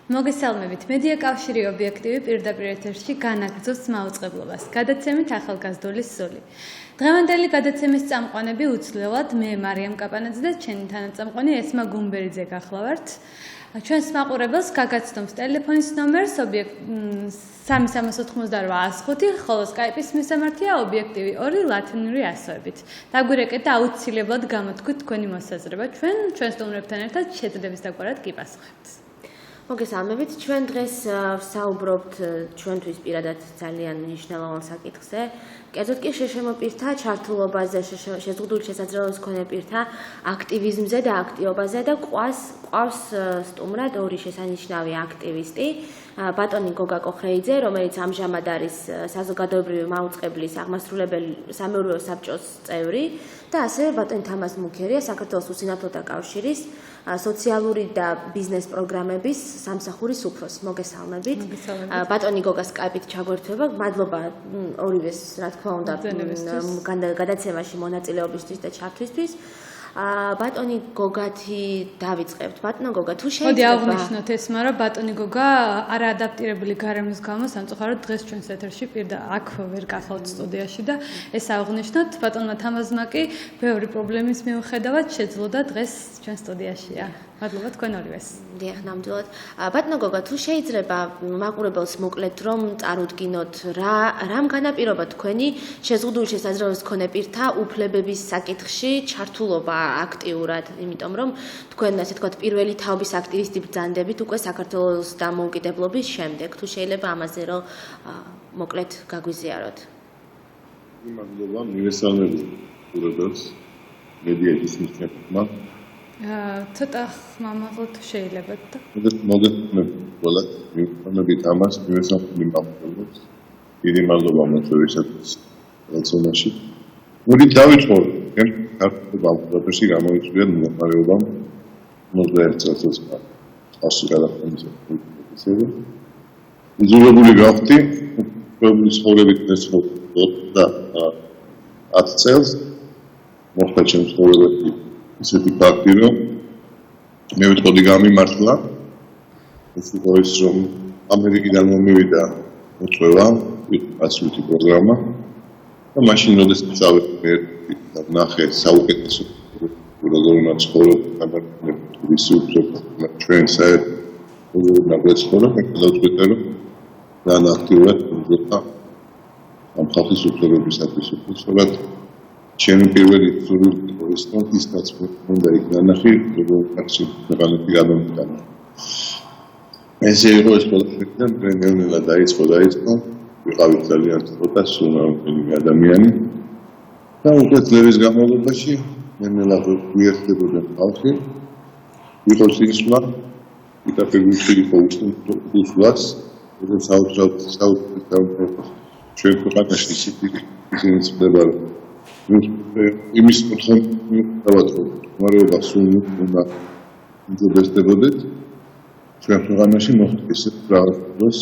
მოგესალმებით. მედია კავშირი ობიექტივი პირდაპირ ეთერში განაგრძობს მაუწყებლობას. გადაცემით ახალგაზრდულის სული. დღევანდელი გადაცემის წამყვანები უცვლელად მე მარიამ კაპანაძე და ჩემი თანაწამყვანი ესმა გუმბერიძე გახლავართ. ჩვენს მაყურებელს გაგაცნობს ტელეფონის ნომერს 3388-105, ხოლო სკაიპის მისამართია ობიექტივი 2 ლათინური ასოებით. დაგვირეკეთ და აუცილებლად გამოთქვით თქვენი მოსაზრება. ჩვენ სტუმრებთან ერთად შეძლების დაგვარად გიპასუხებთ. მოგესალმებით, ჩვენ დღეს ვსაუბრობთ ჩვენთვის პირადად ძალიან მნიშვნელოვან საკითხზე. კერძოდ კი შეშემოპირთა ჩართულობაზე, შეზღუდული შესაძლებლობის მქონე პირთა აქტივიზმზე და აქტიობაზე და ყავს სტუმრად ორი შესანიშნავი აქტივისტი, ბატონი გოგა კოხრეიძე, რომელიც ამჟამად არის საზოგადოებრივი მაუწყებლის აღმასრულებელი სამეურვეო საბჭოს წევრი და ასევე ბატონი თამაზ მუქერია, საქართველოს უსინათლოთა კავშირის სოციალური და ბიზნეს პროგრამების სამსახურის უფროსი. მოგესალმებით. ბატონი გოგა სკაიპით ჩაგვერთვება. მადლობა ორივეს, რა თქმა უნდა, გადაცემაში მონაწილეობისთვის და ჩართვისთვის. ბატონი გოგათი დავიწყებთ. ბატონო გოგა, თუ შეიძლება მოდი აღვნიშნოთ ეს, მაგრამ ბატონი გოგა არაადაპტირებული გარემოს გამო სამწუხაროდ დღეს ჩვენს ეთერში აქ ვერ გახლავთ სტუდიაში და ეს აღვნიშნოთ. ბატონმა თამაზმა კი ბევრი პრობლემის მიუხედავად შეძლო და დღეს ჩვენ სტუდიაშია. მადლობა თქვენ ორივეს. დიახ, ნამდვილად. ბატონო გოგა, თუ შეიძლება მაყურებელს მოკლედ რომ წარუდგინოთ რამ განაპირობა თქვენი შეზღუდული შესაძლებლობის მქონე პირთა უფლებების საკითხში ჩართულობა აქტიურად, იმიტომ რომ თქვენ ასე ვთქვათ პირველი თაობის აქტივისტი ბრძანდებით უკვე საქართველოს დამოუკიდებლობის შემდეგ. თუ შეიძლება ამაზე რომ მოკლედ გაგვიზიაროთ. მადლობა, მივესალმებით მაყურებელს მედიაის მისწრაფმა. ცოტა ხმამაღლა თუ შეიძლება და მოგესალმებით ყველას, მივესალმებით ამას, მივესალმებით მაყურებელს. დიდი მადლობა მოწვევისათვის რაციონაში. მოდი დავიწყოთ ქართულ ბავშვებში გამოიწვია მომხარეობამ 21 წელს ასი გადახდომისები. იძულებული გახდი პრობლემის ცხოვრებით მეცხოველად და 10 წელს მოხდა ჩემს ცხოვრებაში ისეთი ფაქტი, რომ მე ვიტყოდი გამიმართლა ეს იყო ის, რომ ამერიკიდან მომივიდა მოწვევა, ასეთი პროგრამა და მაშინ როდესაც წავედი ნახე საუკეთესო როგორ უნდა ცხოვრობ ვისი უფრო ჩვენ საერთოდ როგორ უნდა ვეცხოვროთ, მე გადავწყვიტე რომ ძალიან აქტიურად ვიმუშავა ამ ხალხის უფლებებისათვის. უბრალოდ ჩემი პირველი სურვილი იყო ის, რომ ისაც უნდა იქნანახი როგორ კაცი მეღალეთი გადამიტანა. ესე იყო ეს ყველაფერი და ნელ-ნელა დაიწყო ვიყავით ძალიან ცოტა სულამელი ადამიანი და უკვე წლების განმავლობაში ნელ-ნელა გვერდებოდა ხალხი, იყო სისხლა, იტაფებუში იყო უსვლას, რომ საუბრობთ ჩვენ ქვეყანაში ისინი ხდება იმის მოთხოვნად მარეობა სულ უნდა ინტერესდებოდეთ ჩვენ ქვეყანაში მოხდა ისე პროგრამას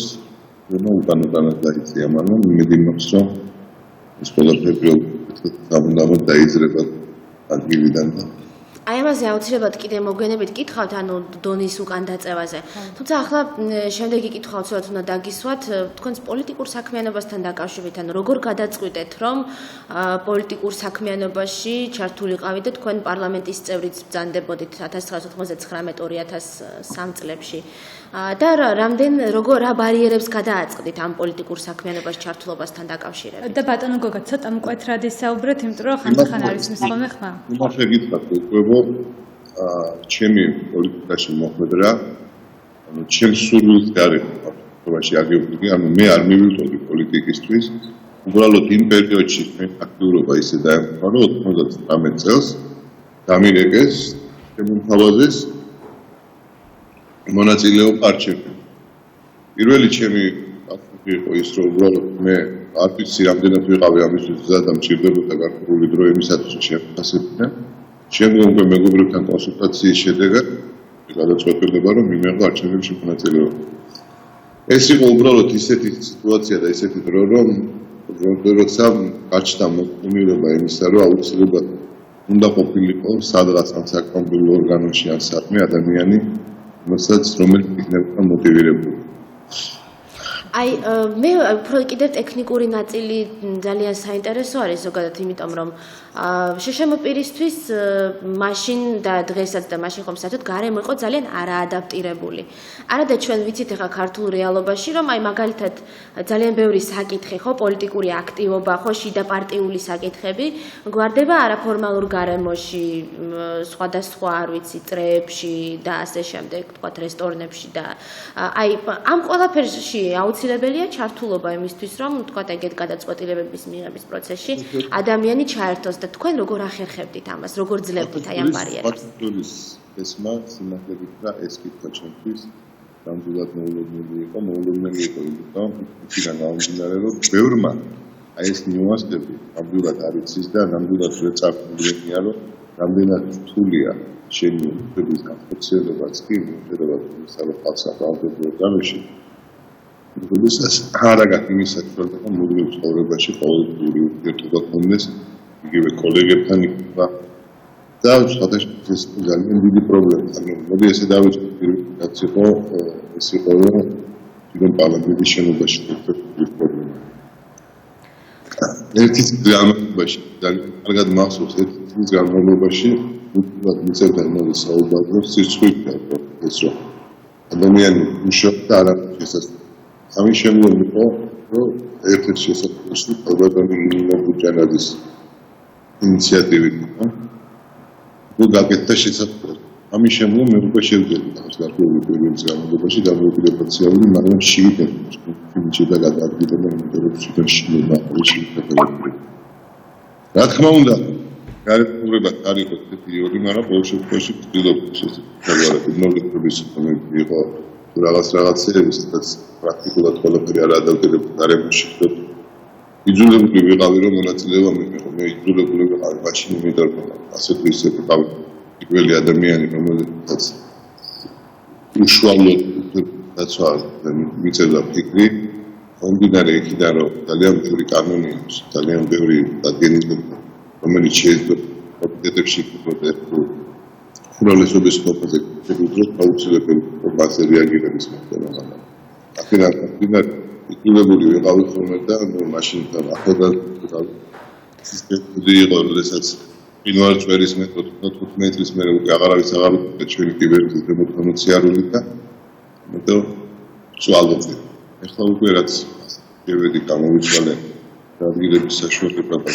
რომ უკანონოდ დაიწია, მაგრამ იმედი მაქვს რომ ეს ყველაფერი გამუდამოდ დაიზრება ადგილიდან და აი ამაზე აუცილებლად კიდე მოგვიანებით გითხავთ, ანუ დონის უკან დაწევაზე. თუმცა ახლა შემდეგი კითხვა უცბად უნდა დაგისვათ თქვენს პოლიტიკურ საქმიანობასთან დაკავშირებით, ანუ როგორ გადაწყვიტეთ, რომ პოლიტიკურ საქმიანობაში ჩართულიყავით და თქვენ პარლამენტის წევრიც ბრძანდებოდით 1999-2003 წლებში. და რა ბარიერებს გადააწყდით ამ პოლიტიკურ საქმიანობაში ჩართულობასთან დაკავშირებით? და ბატონო გოგა, ცოტა მკვეთრად ისაუბრეთ, იმიტომ რომ ხანდახან არის მისხომე ხმა. იმას გითხრათ, უბრალოდ ჩემი პოლიტიკაში მოხვედრა, ანუ ჩემს სურვილს არის პოლიტიკაში აგებული, ანუ მე არ მივიწყდი პოლიტიკისთვის. უბრალოდ იმ პერიოდში მე აქტიურობა ისე დაემთხვა, რომ 99 წელს დამირეკეს შემომთავაზეს მონაწილეობა არჩევნებში. პირველი ჩემი აქტივი იყო ის, რომ უბრალოდ მე არ ვიცი რამდენად ვიყავი ამისთვის მზად და მჭირდებოდა გარკვეული დრო იმისათვის, რომ შემოხასებინა. შემდგომ უკვე მეგობრებთან კონსულტაციის შედეგად გადაწყვეტილება, რომ მიმეღო არჩევნებში მონაწილეობა. ეს იყო უბრალოდ ისეთი სიტუაცია და ისეთი დრო, რომ როცა გაჩნდა მოქმედება იმისა, რომ აუცილებლად უნდა ყოფილიყო სადღაც ამ საკანონმდებლო ორგანოში ან საქმე ადამიანი რომელიც იქნება მოტივირებული. აი მე უფრო კიდევ ტექნიკური ნაწილი ძალიან საინტერესო არის ზოგადად, იმიტომ რომ შეშემო პირისთვის მაშინ და დღესაც და მაშინ ხომ საერთოდ გარემო იყო ძალიან არაადაპტირებული. არადა ჩვენ ვიცით ახლა ქართულ რეალობაში, რომ აი მაგალითად ძალიან ბევრი საკითხი ხო, პოლიტიკური აქტივობა ხო, შიდა პარტიული საკითხები გვარდება არაფორმალურ გარემოში, სხვადასხვა არ ვიცი, წრეებში და ასე შემდეგ, თქვათ რესტორნებში და აი ამ ყველაფერში აუცილებელია ჩართულობა იმისთვის, რომ თქვათ ეგეთ გადაწყვეტილებების მიღების პროცესში ადამიანი ჩაერთოს და თქვენ როგორ ახერხებდით ამას, როგორ ძლებდით აი ამ ბარიერებს? ესმა სიმართლებით და ეს კითხვა ჩემთვის ნამდვილად მოულოდნელი იყო, იმიტომ იქიდან გამომდინარე, რომ ბევრმა აი ეს ნიუანსები ნამდვილად არ იცის და ნამდვილად ვერ წარდგენია, რომ რამდენად რთულია შენი უფლების განხორციელებაც კი მიუხედავად იმისა, რომ ხალხს აყალბებდა გამოში. როდესაც არაგად იმისაც რომ მუდმივ ცხოვრებაში ყოველდღიური ურთიერთობა გქონდეს იგივე კოლეგებთან იქნება და სხვადასხვა ეს ძალიან დიდი პრობლემა. მოდი ესე დავიწყოთ, რაც იყო ეს იყო რომ პარლამენტის შენობაში ეს პრობლემა. ერთი განმავლობაში ძალიან კარგად მახსოვს ერთი წლის განმავლობაში უბრალოდ მიწევდა იმის საუბარს სიცხვით ეს რომ ადამიანი უშოქდა არაფერს შესაძლოა ამის შემდგომ იყო, რომ ერთ-ერთ შესაძლებლობაში პროგრამი იმობუჯანაძის ინიციატივით იყო გაკეთდა შესაძლებლობა. ამის შემდგომ მე უკვე შევძლებდი ამას გარკვეული პერიოდის განმავლობაში დამოუკიდებლად, მაგრამ შევიდე და გადაადგილდა ინტერესიდან შეიძლება. რა თქმა უნდა, გარკვეულება არ იყო თეთრი, მაგრამ ყოველ შემთხვევაში ვცდილობდი შესაძლებლად ნორმების კომენტი იყო რაღაცეების, სადაც პრაქტიკულად ყველაფერი არ ადაპტირებული გარემოში. იძულებული ვიყავი, რომ მონაწილეობა მივიღო. მე იძულებული ვიყავი მაშინ, იმიტომ რომ ასე თუ ისე ვიყავი პირველი ადამიანი, რომელსაც უშუალოდ დაცვა მიწევდა ფიქრი, მომდინარე იქიდან, რომ ძალიან ბევრი კანონი აქვს, ძალიან ბევრი დადგენილება, რომელიც შეიძლება კომიტეტებში იქნებოდა უმრავლესობის ფონდზე შეგვიძლია აუცილებელი მასე რეაგირების მოხდენა. აქედან იძულებული ვიყავი ხოლმე და მაშინ ახალგაზრდა სისტემები იყო, როდესაც მყინვარი წვერის მეთოდი 15 წლის მერე უკვე აღარავის აღარ უყურებდა ჩვენი კიბერნეტიკა პრომოციარული და მეტო სვალობდი. ეხლა უკვე რაც შევედი გამოვიცვალე ადგილების საშუალება და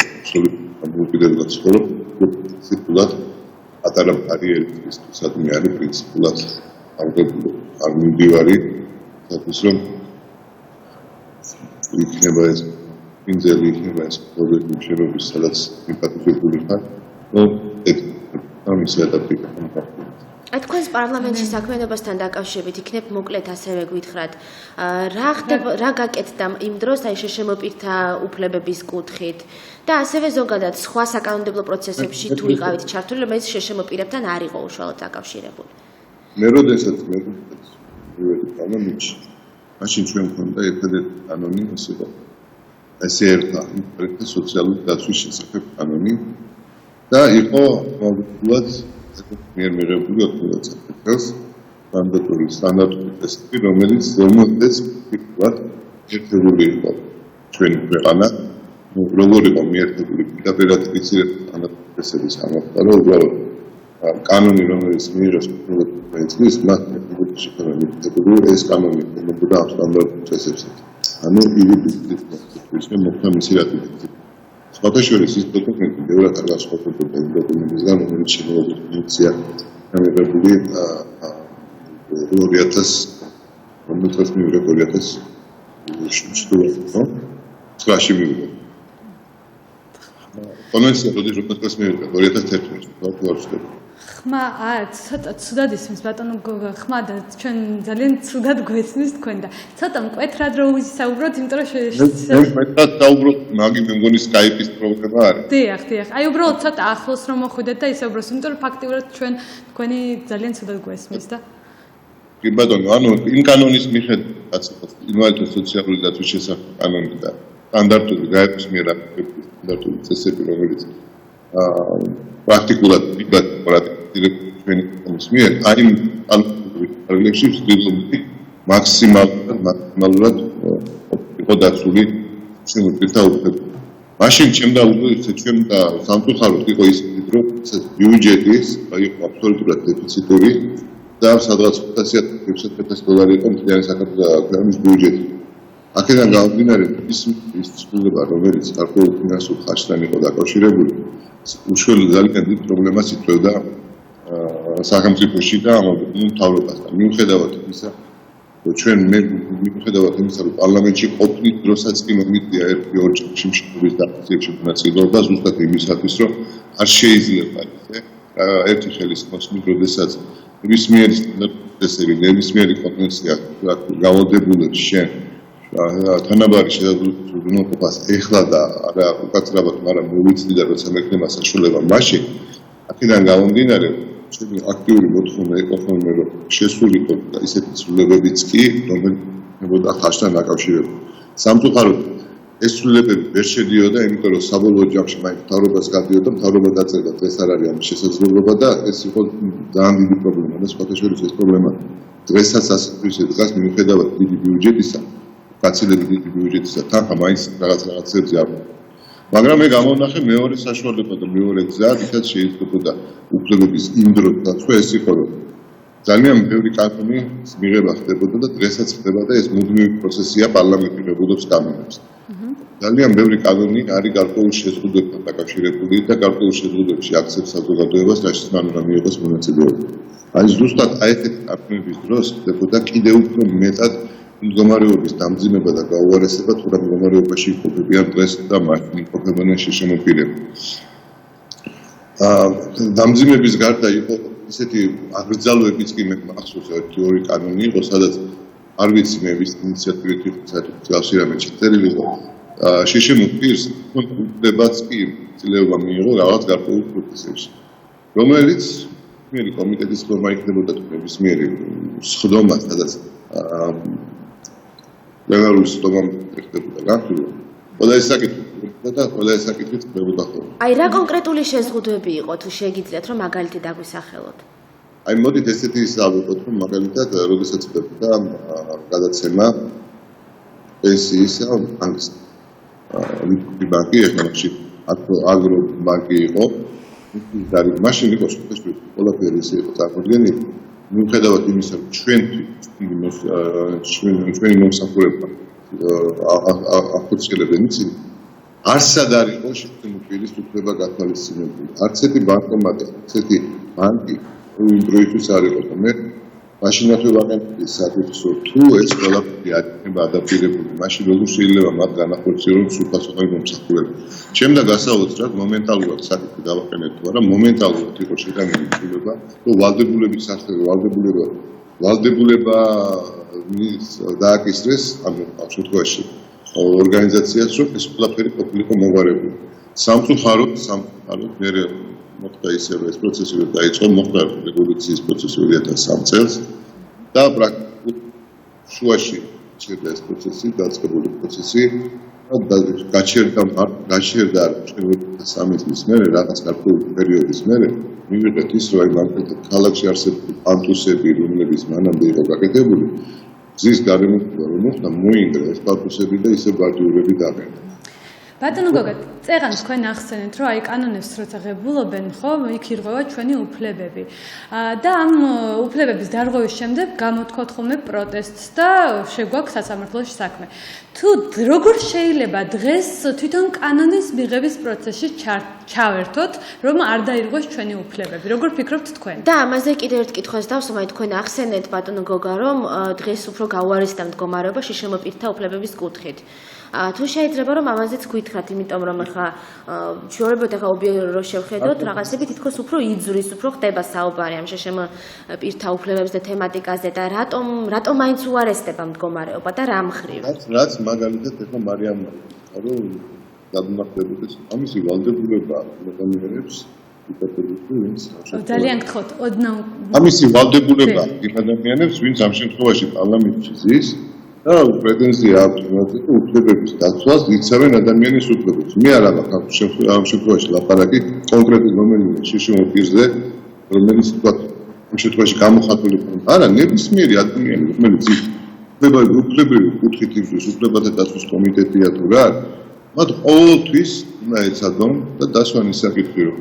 დამოუკიდებლად ცხოვრობ, პრინციპულად ატარა ბარიერის სადმე არის პრინციპულად არ მივდივარი, სადაც რომ იქნება ეს ინძელი იქნება ეს პრობლემი შენობის სადაც იმპათიზებული ხარ, რომ ამის ადაპტირება. აი თქვენს პარლამენტში საქმიანობასთან დაკავშირებით იქნებ მოკლედ ასევე გითხრათ, რა გაკეთდა იმ დროს აი შეშემო პირთა უფლებების კუთხით და ასევე ზოგადად სხვა საკანონმდებლო პროცესებში თუ იყავით ჩართული, რომელიც შეშემო პირებთან არ იყო უშუალოდ დაკავშირებული. მე როდესაც პარლამენტში მაშინ ჩვენ მქონდა ერთადერთი კანონი ეს იყო ესე ერთა სოციალური დაცვის შესახებ კანონი და იყო მოგულად მიერ მიღებული 90 წელს სტანდარტული ტესტი, რომელიც ფიქრობთ ერთებული იყო ჩვენი ქვეყანა, როგორ იყო მიერთებული პირდაპირ რატიფიცირებული ტესტების ამოხსნა, უბრალოდ კანონი, რომელიც მიიღეს წლის მათ შეფერებული ეს კანონი მოხდა სტანდარტულ ტესტებზე. ანუ იგი მოხდა მისი რატიფიცირება. სხვადასხვა ის დოკუმენტი ბევრად არ განსხვავდება იმ დოკუმენტისგან, რომელიც შემოგვიყვება ინიცია გამიღებული 2000 9-ში მივიღო. კონვენცია როდის მივიღო 2011 ხმა ცოტა ცუდად ისმის ბატონო ხმა და ჩვენ ძალიან ცუდად გვესმის თქვენ და ცოტა მკვეთრად რო ვისაუბროთ, იმიტომ რომ მკვეთრად დაუბროთ, მაგით მე მგონი Skype-ის პრობლემა არის. დიახ. აი უბრალოდ ცოტა ახლოს რომ მოხვიდეთ და ისაუბროთ, იმიტომ რომ ფაქტიურად ჩვენ თქვენი ძალიან ცუდად გვესმის და კი ბატონო, ანუ იმ კანონის მიხედვით, ინვალიდთა სოციალური დაცვის შესახებ კანონი და სტანდარტული გაერთოს მიერ აკეთებული სტანდარტული წესები, რომელიც პრაქტიკულად ჩვენი კანონის მიერ აი ამ პარალელში ვცდილობდი მაქსიმალურად იყო დაცული შემო პირთა უფლება. მაშინ ჩემდა სამწუხაროდ იყო ისეთი რომ ბიუჯეტის იყო აბსოლუტურად დეფიციტური და სადღაც $500,000 იყო მთლიანი საქართველოს ბიუჯეტი. აქედან გამომდინარე ის ცვლილება, რომელიც გარკვეულ ფინანსურ ხარჯთან იყო დაკავშირებული, უშუალოდ ძალიან დიდ პრობლემას იწვევდა სახელმწიფოში და მთავრობასთან. მიუხედავად იმისა, რომ პარლამენტში ყოფნის დროსაც კი მომიწია ერთ-ორ შემთხვევის დაფიქსირების მონაწილეობა ზუსტად იმისათვის, რომ არ შეიძლება ერთი ხელისმოს მიდროდესაც ნებისმიერი სტანდარტიზაცია, ნებისმიერი კონვენცია გავალდებულებს შენ თანაბარი შედარებულობას ეხლა და არა უკაცრავად, მაგრამ მოვიცდი და როცა მექნება საშუალება მაშინ აქედან გამომდინარე ჩემი აქტიური მოთხოვნა იყო ხოლმე რომ შესულიყო ისეთი ცვლილებებიც კი რომელთა ხარჯთან დაკავშირებული. სამწუხაროდ ეს ცვლილებები ვერ შედიოდა, იმიტომ რომ საბოლოო ჯამში მაინც მთავრობას გადიოდა, მთავრობა დაწერდა დღეს არ არის ამის შესაძლებლობა და ეს იყო ძალიან დიდი პრობლემა და სხვათა შორის ეს პრობლემა დღესაც ასე დგას მიუხედავად დიდი ბიუჯეტისა, გაცილებით დიდი ბიუჯეტისა, თანხა მაინც რაღაცებზე არ არის. მაგრამ მე გამოვნახე მეორე საშუალება და მეორე გზა, რითაც შეიძლებოდა უფლებების იმ დროს დაცვა, ეს იყო რომ ძალიან ბევრი კანონის მიღება ხდებოდა და დღესაც ხდება და ეს მუდმივი პროცესია პარლამენტი regulars კანონებს. ძალიან ბევრი კანონი არის გარკვეულ შეზღუდვებთან დაკავშირებული და გარკვეულ შეზღუდვებში აქცევს საზოგადოებას, რაშიც მან უნდა მიიღოს მონაწილეობა. აი ზუსტად ესეთი კანონების დროს ხდებოდა კიდევ უფრო მეტად მდგომარეობის დამძიმება და გაუარესება თუ რა მდგომარეობაში იყოფებიან დღეს და მაშინ იყოფებიან შეშემოყირები. დამძიმების გარდა იყო ისეთი აგრძალვებიც კი მე მახსოვს ერთი-ორი კანონი იყო, სადაც არ ვიცი მე ვის ინიციატივით იყო საერთოდ რამე შეწერილი იყო. შეშემოყირს უფლებაც კი ცდილება მიიღო რაღაც გარკვეულ პროცესებში, რომელიც მერი კომიტეტის ფორმა იქნებოდა თუ ნებისმიერი სხდომა, სადაც პლენარული სხდომა ხდებოდა განხილვა. ყველა ეს საკითხი ხდებოდა ხოლმე. აი რა კონკრეტული შეზღუდვები იყო თუ შეგიძლიათ რომ მაგალითი დაგვისახელოთ? აი მოდით ესეთი ავიღოთ რომ მაგალითად როდესაც ხდებოდა გადაცემა პენსიისა ბანკს ბანკი ეხლაში აგრობანკი იყო მაშინ იყო ყველაფერი ისე იყო წარმოდგენილი მიუხედავად იმისა რომ ჩვენი მომსახურება ახორციელებენ იცი არსად არ იყო შემოყირის უფლება გათვალისწინებული არც ერთი ბანკომატი არც ერთი ბანკი იმ დროისთვის არ იყო და მე მაშინათვე ვაკეთე საკითხს თუ ეს ყველაფერი არ იქნება ადაპტირებული მაშინ როგორ შეიძლება მათ განახორციელონ სრულფასოვანი მომსახურება ჩემდა გასაოცრად მომენტალურად საკითხი დავაყენეთ თუ არა მომენტალურად იყო შეგანილი ცვლილება რომ ვალდებულება დააკისრეს ამ შემთხვევაში ორგანიზაციას რომ ეს ყველაფერი ყოფილიყო მოგვარებული სამწუხაროდ მე მოხდა ისევე ეს პროცესი რომ დაიწყო მოხდა რევოლუციის პროცესი 2003 წელს და პრაქტიკულად შუაში შედა ეს პროცესი დაწყებული პროცესი და გაჩერდა 2003 წლის მერე რაღაც გარკვეული პერიოდის მერე მივიღეთ ის რომ აი ქალაქში არსებული პანტუსები რომლებიც მანამდე იყო გაკეთებული გზის გარემოება რომ მოხდა მოინგრა ეს პანტუსები და ისე ბარდიურები დაგენა ბატონო გოგა, წეღანს თქვენ ახსენეთ, რომ აი კანონებს როცა ღებულობენ, ხო, იქ ირღვევა ჩვენი უფლებები. და ამ უფლებების დარღვევის შემდეგ გამოთქვათ ხოლმე პროტესტს და შეგვაქვს სასამართლოში საქმე. თუ როგორ შეიძლება დღეს თვითონ კანონის მიღების პროცესში ჩავერთოთ, რომ არ დაირღვეს ჩვენი უფლებები? როგორ ფიქრობთ თქვენ? და ამაზე კიდევ ერთ კითხვას დავსვამე, თქვენ ახსენეთ ბატონო გოგა, რომ დღეს უფრო გაუარესდა მდგომარეობა შეშემოპირთა უფლებების კუთხით. თუ შეიძლება რომ ამაზეც გითხრათ, იმიტომ რომ ახლა ჩვეულებრივად ახლა ობიექტურად შევხედოთ, რაღაცები თითქოს უფრო იძuris, უფრო ხდება საუბარი ამ შეშემოპირთა უფლებებზე და თემატიკაზე და რატომ მაინც უარესდება მდგომარეობა და რა მხრივ? რაც მაგალითად ახლა მარიამმა რომ გადმახდებოდეს ამისი ვალდებულება ადამიანებს ძალიან გთხოვთ, ოდნავ ამისი ვალდებულება იმ ადამიანებს, ვინც ამ შემთხვევაში პარლამენტში ზის და პრეტენზია აქვს უფლებების დაცვას, იცავენ ადამიანის უფლებებს. მე არ აქვს ამ შემთხვევაში ლაპარაკი კონკრეტულ რომელიმე შეშემოპირზე, რომელიც თქვა ამ შემთხვევაში გამოხატული ფონდ არა ნებისმიერი ადამიანი რომელიც უფლებრივი კუთხით იბრძვის უფლებათა დაცვის კომიტეტია თუ რა მათ ყოველთვის უნდა ეცადონ და დასვანის საკითხი რომ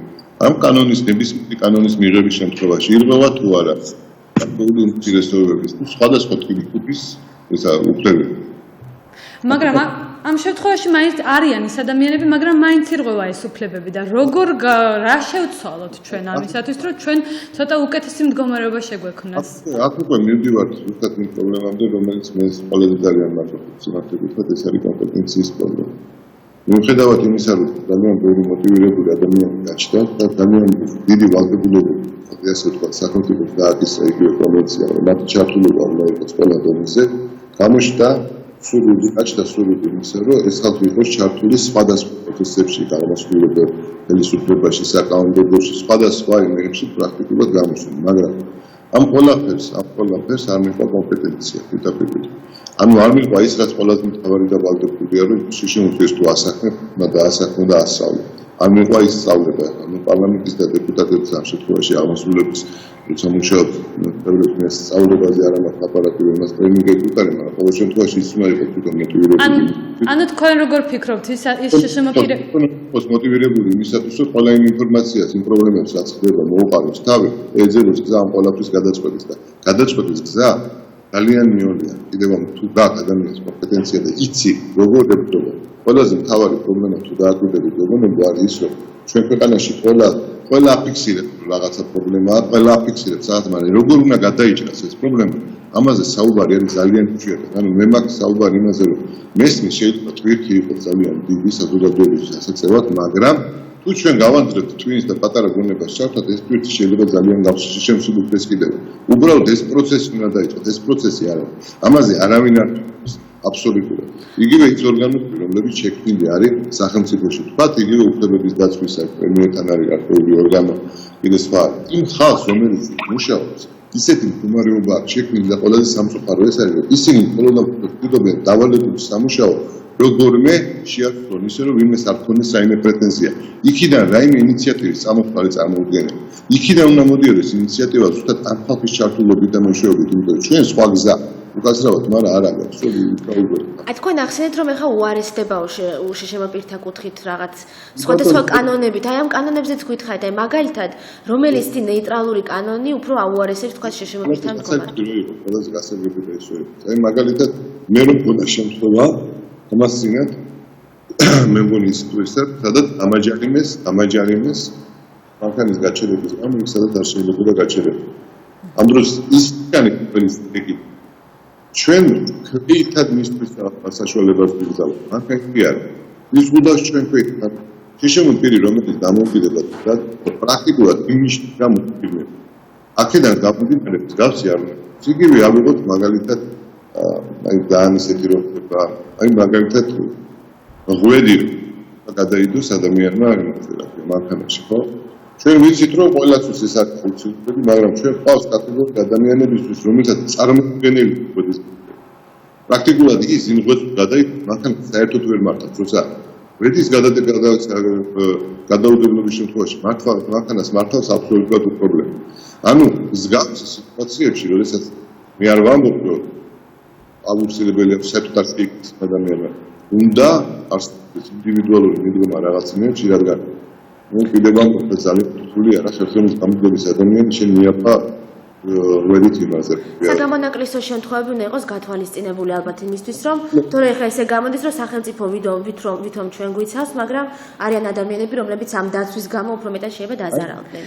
ამ კანონის ნებისმიერი კანონის მიღების შემთხვევაში ირღვევა თუ არა გარკვეული უმცირესობების თუ სხვადასხვა ტიპის ესა უფლებები მაგრამ ამ შემთხვევაში მაინც არიან ის ადამიანები, მაგრამ მაინც ირღვევა ეს უფლებები და როგორ რა შევცვალოთ ჩვენ ამისათვის, რომ ჩვენ ცოტა უკეთესი მდგომარეობა შეგვექმნას. აქ უკვე მივდივართ ზუსტად იმ პრობლემამდე, რომელიც მე ყველაზე ძალიან მარტივად ეს არის კომპეტენციის პრობლემა. მიუხედავად იმისა, რომ ძალიან ბევრი მოტივირებული ადამიანი გაჩნდა და ძალიან დიდი ვალდებულება ასე ვთქვათ, სახელმწიფოს დააკისრა იგივე კონვენცია, რომ მათი ჩართულობა უნდა იყოს ყველა დონეზე, გამოჩნდა გაჩნდა სურვილი იმისა, რომ ეს ხალხი იყოს ჩართული სხვადასხვა პროცესებში, გამოსვლებელ ხელისუფლებაში, საკანონმდებლოში, სხვადასხვა იმებში პრაქტიკულად გამოსული, მაგრამ ამ ყველაფერს არ მიყვა კომპეტენცია პირდაპირ. ანუ არ მიყვა ის, რაც ყველაზე მთავარი და ვალდებულია, რომ შეშემოწმდეს თუ ასახნებ, დაასახნო და ასწავლო. არ მიყვა ის სწავლება, ანუ პარლამენტის და დეპუტატების ამ შემთხვევაში აღმასრულების როცა მუშაობთ პრობლემის სწავლებაზე არა მაქვს აპარატური მას ტრენინგები უკარი, მაგრამ ყოველ შემთხვევაში ის უნდა იყოს თვითონ მოტივირებული. ანუ თქვენ როგორ ფიქრობთ ის შემოწირებული? ის მოტივირებული იმისათვის, რომ ყველა იმ ინფორმაციას, იმ პრობლემებს, რაც ხდება, მოუყაროს თავი, ეძებოს გზა ამ ყველაფრის გადაწყვეტის და გადაწყვეტის გზა ძალიან მიოლია. კიდევ ამ თუ გაქვს ადამიანის კომპეტენცია და იცი როგორ ებრძოლა. ყველაზე მთავარი პრობლემა თუ დააკვირდებით როგორ არის ის, რომ ჩვენ ქვეყანაში ყველა აფიქსირებს რაღაცა პრობლემაა, ყველა აფიქსირებს რაღაც, მაგრამ როგორ უნდა გადაიჭრას ეს პრობლემა, ამაზე საუბარი არის ძალიან იშვიათად. ანუ მე მაქვს საუბარი იმაზე, რომ მესმის შეიძლება თვირთი იყოს ძალიან დიდი საზოგადოებისთვის ასეწევად, მაგრამ თუ ჩვენ გავანძლებთ თვინის და პატარა გონებას ჩავთვალთ, ეს თვირთი შეიძლება ძალიან გავშემსუბუქდეს კიდევ. უბრალოდ ეს პროცესი უნდა დაიწყოს, ეს პროცესი არა. ამაზე არავინ არ თვითონს აბსოლუტურად. იგივე ის ორგანოები, რომლებიც შექმნილი არის სახელმწიფოში, თქვათ, იგივე უფლებების დაცვის პრემიერთან არის გარკვეული ორგანო, კიდე სხვა. იმ ხალხს, რომელიც მუშაობს, ისეთი მდგომარეობა აქვს შექმნილი და ყველაზე სამწუხარო ეს არის, რომ ისინი მხოლოდ ვფიქრობენ დავალებული სამუშაო როგორმე შეაძლონ ისე რომ ვინმეს არ ქონდეს რაიმე პრეტენზია. იქიდან რაიმე ინიციატივის წამოყვანი წარმოუდგენელი. იქიდან უნდა მოდიოდეს ინიციატივა ზუსტად ამ ხალხის ჩართულობით და მეშვეობით, იმიტომ რომ ჩვენ სხვა გზა უკაცრავად, მაგრამ არ აქვს. აი თქვენ ახსენეთ რომ ეხა უარესდება უშიშემო პირთა კუთხით რაღაც სხვადასხვა კანონებით. აი ამ კანონებზეც გითხარით, აი მაგალითად რომელიც ნეიტრალური კანონი უფრო აუარესებს თქვა შიშემო პირთა მდგომარეობას. ყველაზე გასაგებია ეს არის. აი მაგალითად მე რომ მქონდა შემთხვევა ამას წინათ მე მგონი ის თვისად, სადაც ამაჯარიმეს მანქანის გაჩერების გამო იქ სადაც არ შეიძლება გაჩერება. ამ დროს ის კანი ყველის ეგ ჩვენ ქეითად მისთვის საშუალებას ვიგზავნებთ. მანქანა არა. ის გუდავს ჩვენ ქეითად. შეშემო პირი რომელიც დამოუკიდებად და პრაქტიკულად იმის გამოდიდება. აქედან გამომდინარე მსგავსი არ უნდა. იგივე ავიღოთ მაგალითად აი ძალიან ისეთი რომ ხდება აი მაგალითად ღვედი გადაიდოს ადამიანმა მანქანაში ხო ჩვენ ვიცით რომ ყველასთვის ეს არის ფუნქციონალური მაგრამ ჩვენ ყავს კატეგორია ადამიანებისთვის რომელსაც წარმოუდგენელი ღვედის პრაქტიკულად ის იმ ღვედს გადაიდოს მანქანა საერთოდ ვერ მართავს როცა ღვედის გადაუდებლობის შემთხვევაში მანქანას მართავს აბსოლუტურად უპრობლემა ანუ მსგავს სიტუაციებში როდესაც მე არ ვამბობ რომ აუცილებელი აქვს საერთოდ არც იქ ადამიანმა უნდა არსებობს ინდივიდუალური მიდგომა რაღაცნაირად რადგან მე კიდევ ვამბობ და ძალიან რთული არა ხელმძღვანელის გამგების ადამიანი შენ მიაფა ღვედით იმაზე საგამონაკლისო შემთხვევები უნდა იყოს გათვალისწინებული ალბათ იმისთვის რომ თორე ეხლა ესე გამოდის რომ სახელმწიფო ვითომ ჩვენ გვიცავს მაგრამ არიან ადამიანები რომლებიც ამ დაცვის გამო უფრო მეტად შეიძლება დაზარალდნენ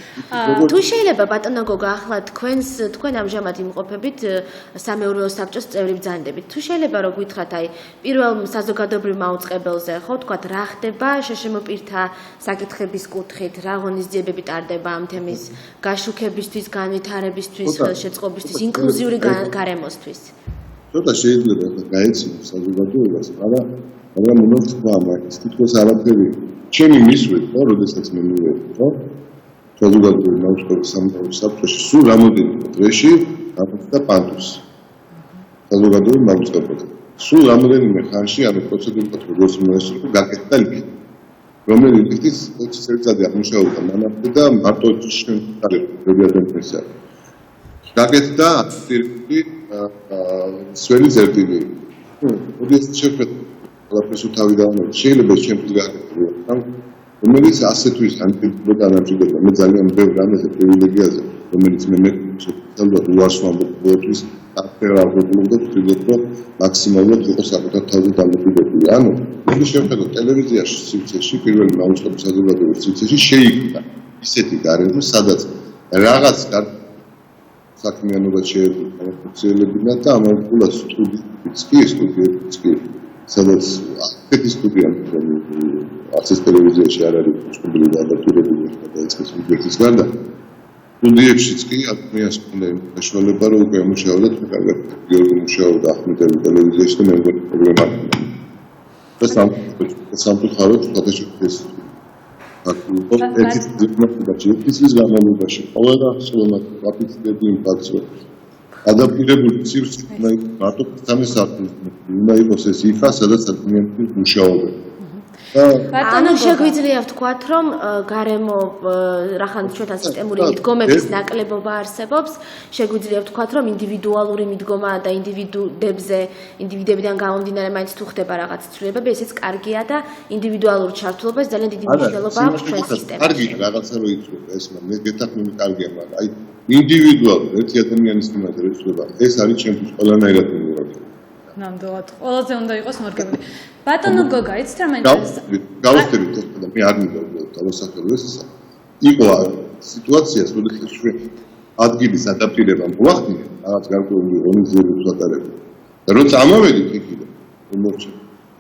თუ შეიძლება ბატონო გოგა ახლა თქვენ ამჟამად იმყოფებით სამეურვეო საბჭოს წევრი ბრძანდებით თუ შეიძლება რომ გითხრათ აი პირველ საზოგადოებრივ მაუწყებელზე ხო თქვათ რა ხდება შეშემო პირთა საკითხების კუთხით რა ღონისძიებები ტარდება ამ თემის გაშუქებისთვის განვითარებისთვის ხელშეწყობისთვის ინკლუზიური გარემოსთვის. ცოტა შეიძლება გაეცინოს საზოგადოებას, მაგრამ უნდა თქვა მაგის თითქოს არაფერი. ჩემი მისვით, ხო, როდესაც მე მივედი, ხო? საზოგადოების მაუწყებლის სამთავრობო საბჭოში სულ რამოდენიმე დღეში გამოსდა პანტუს. საზოგადოების მაუწყებლად. სულ რამოდენიმე ხანში ამ პროცედურას როგორც მოესწრო გაკეთდა ლიკი. რომელიც წელიწადი აღმოჩნდა მანამდე და მარტო ჩვენ წარებია ადამიანს. გაკეთდა აქტივი სველი წერტილი. მოდის შეფეთქ ყველაფერს თავი დავამოწმე. შეიძლება ჩემთვის გაკეთებია. რომელიც ასე თუ ის ანტიპროდუქტი დამჭირდება. მე ძალიან ბევრ რამეზე პრივილეგიაზე, რომელიც მე შეგიძლია უარს ვამბობ აფერავებული და ვთქვით, რომ მაქსიმალურად იყო საკუთარ თავზე დამოკიდებული. ანუ მე შევხედოთ ტელევიზიაში სივრცეში პირველი მაუწყებლის საზოგადოების სივრცეში შეიქმნა ისეთი გარემო, სადაც რაღაც საქმიანობა შეიძლება ფუნქციონირებინა და ამავდროულად სტუდიებიც კი სადაც ასეთი სტუდია ასეთ ტელევიზიაში არ არის ჩხუბილი და ადაპტირებული და ეცეს ვიდეოს გარდა სტუდიებშიც კი ადამიანს უნდა საშუალება რომ უკვე მუშაობდა თუ კარგად გიორგი მუშაობდა ახმეტელი ტელევიზიაში და მე მგონი პრობლემა და სამწუხაროდ სხვადასხვა ეს აქტივობის განმავლობაში ყველა ხელოვნად აფიქსირებული იმპაქტი ადაპტირებული სივრცე მარტო 3 საათი უნდა იყოს ეს იქა სადაც ადამიანები მუშაობენ ანუ შეგვიძლია ვთქვათ, რომ გარემო რახან ჩვენთან სისტემური მიდგომების ნაკლებობა არსებობს, შეგვიძლია ვთქვათ, რომ ინდივიდუალური მიდგომა და ინდივიდებიდან გამომდინარე მაინც თუ ხდება რაღაც ცვლილებები, ესეც კარგია და ინდივიდუალური ჩართულობას ძალიან დიდი მნიშვნელობა აქვს ჩვენ სისტემაში. კარგია რაღაცა რო იწვება ეს, მე გეთახმები კარგია, მაგრამ აი ინდივიდუალურად ერთი ადამიანის მიმართ რო იწვება, ეს არის ჩემთვის ყველანაირად მიმართ. ნამდვილად ყველაზე უნდა იყოს მორგებული. ბატონო გოგა, იცით რა მაინტერესებს? გავხდებით და მე არ მინდა დავასახელო ეს. იყო სიტუაცია, როდესაც ჩვენ ადგილის ადაპტირება მოახდინეთ, რაღაც გარკვეული ორგანიზების ვატარებდა. და როცა ამოვედით იქიდან, მომჩა.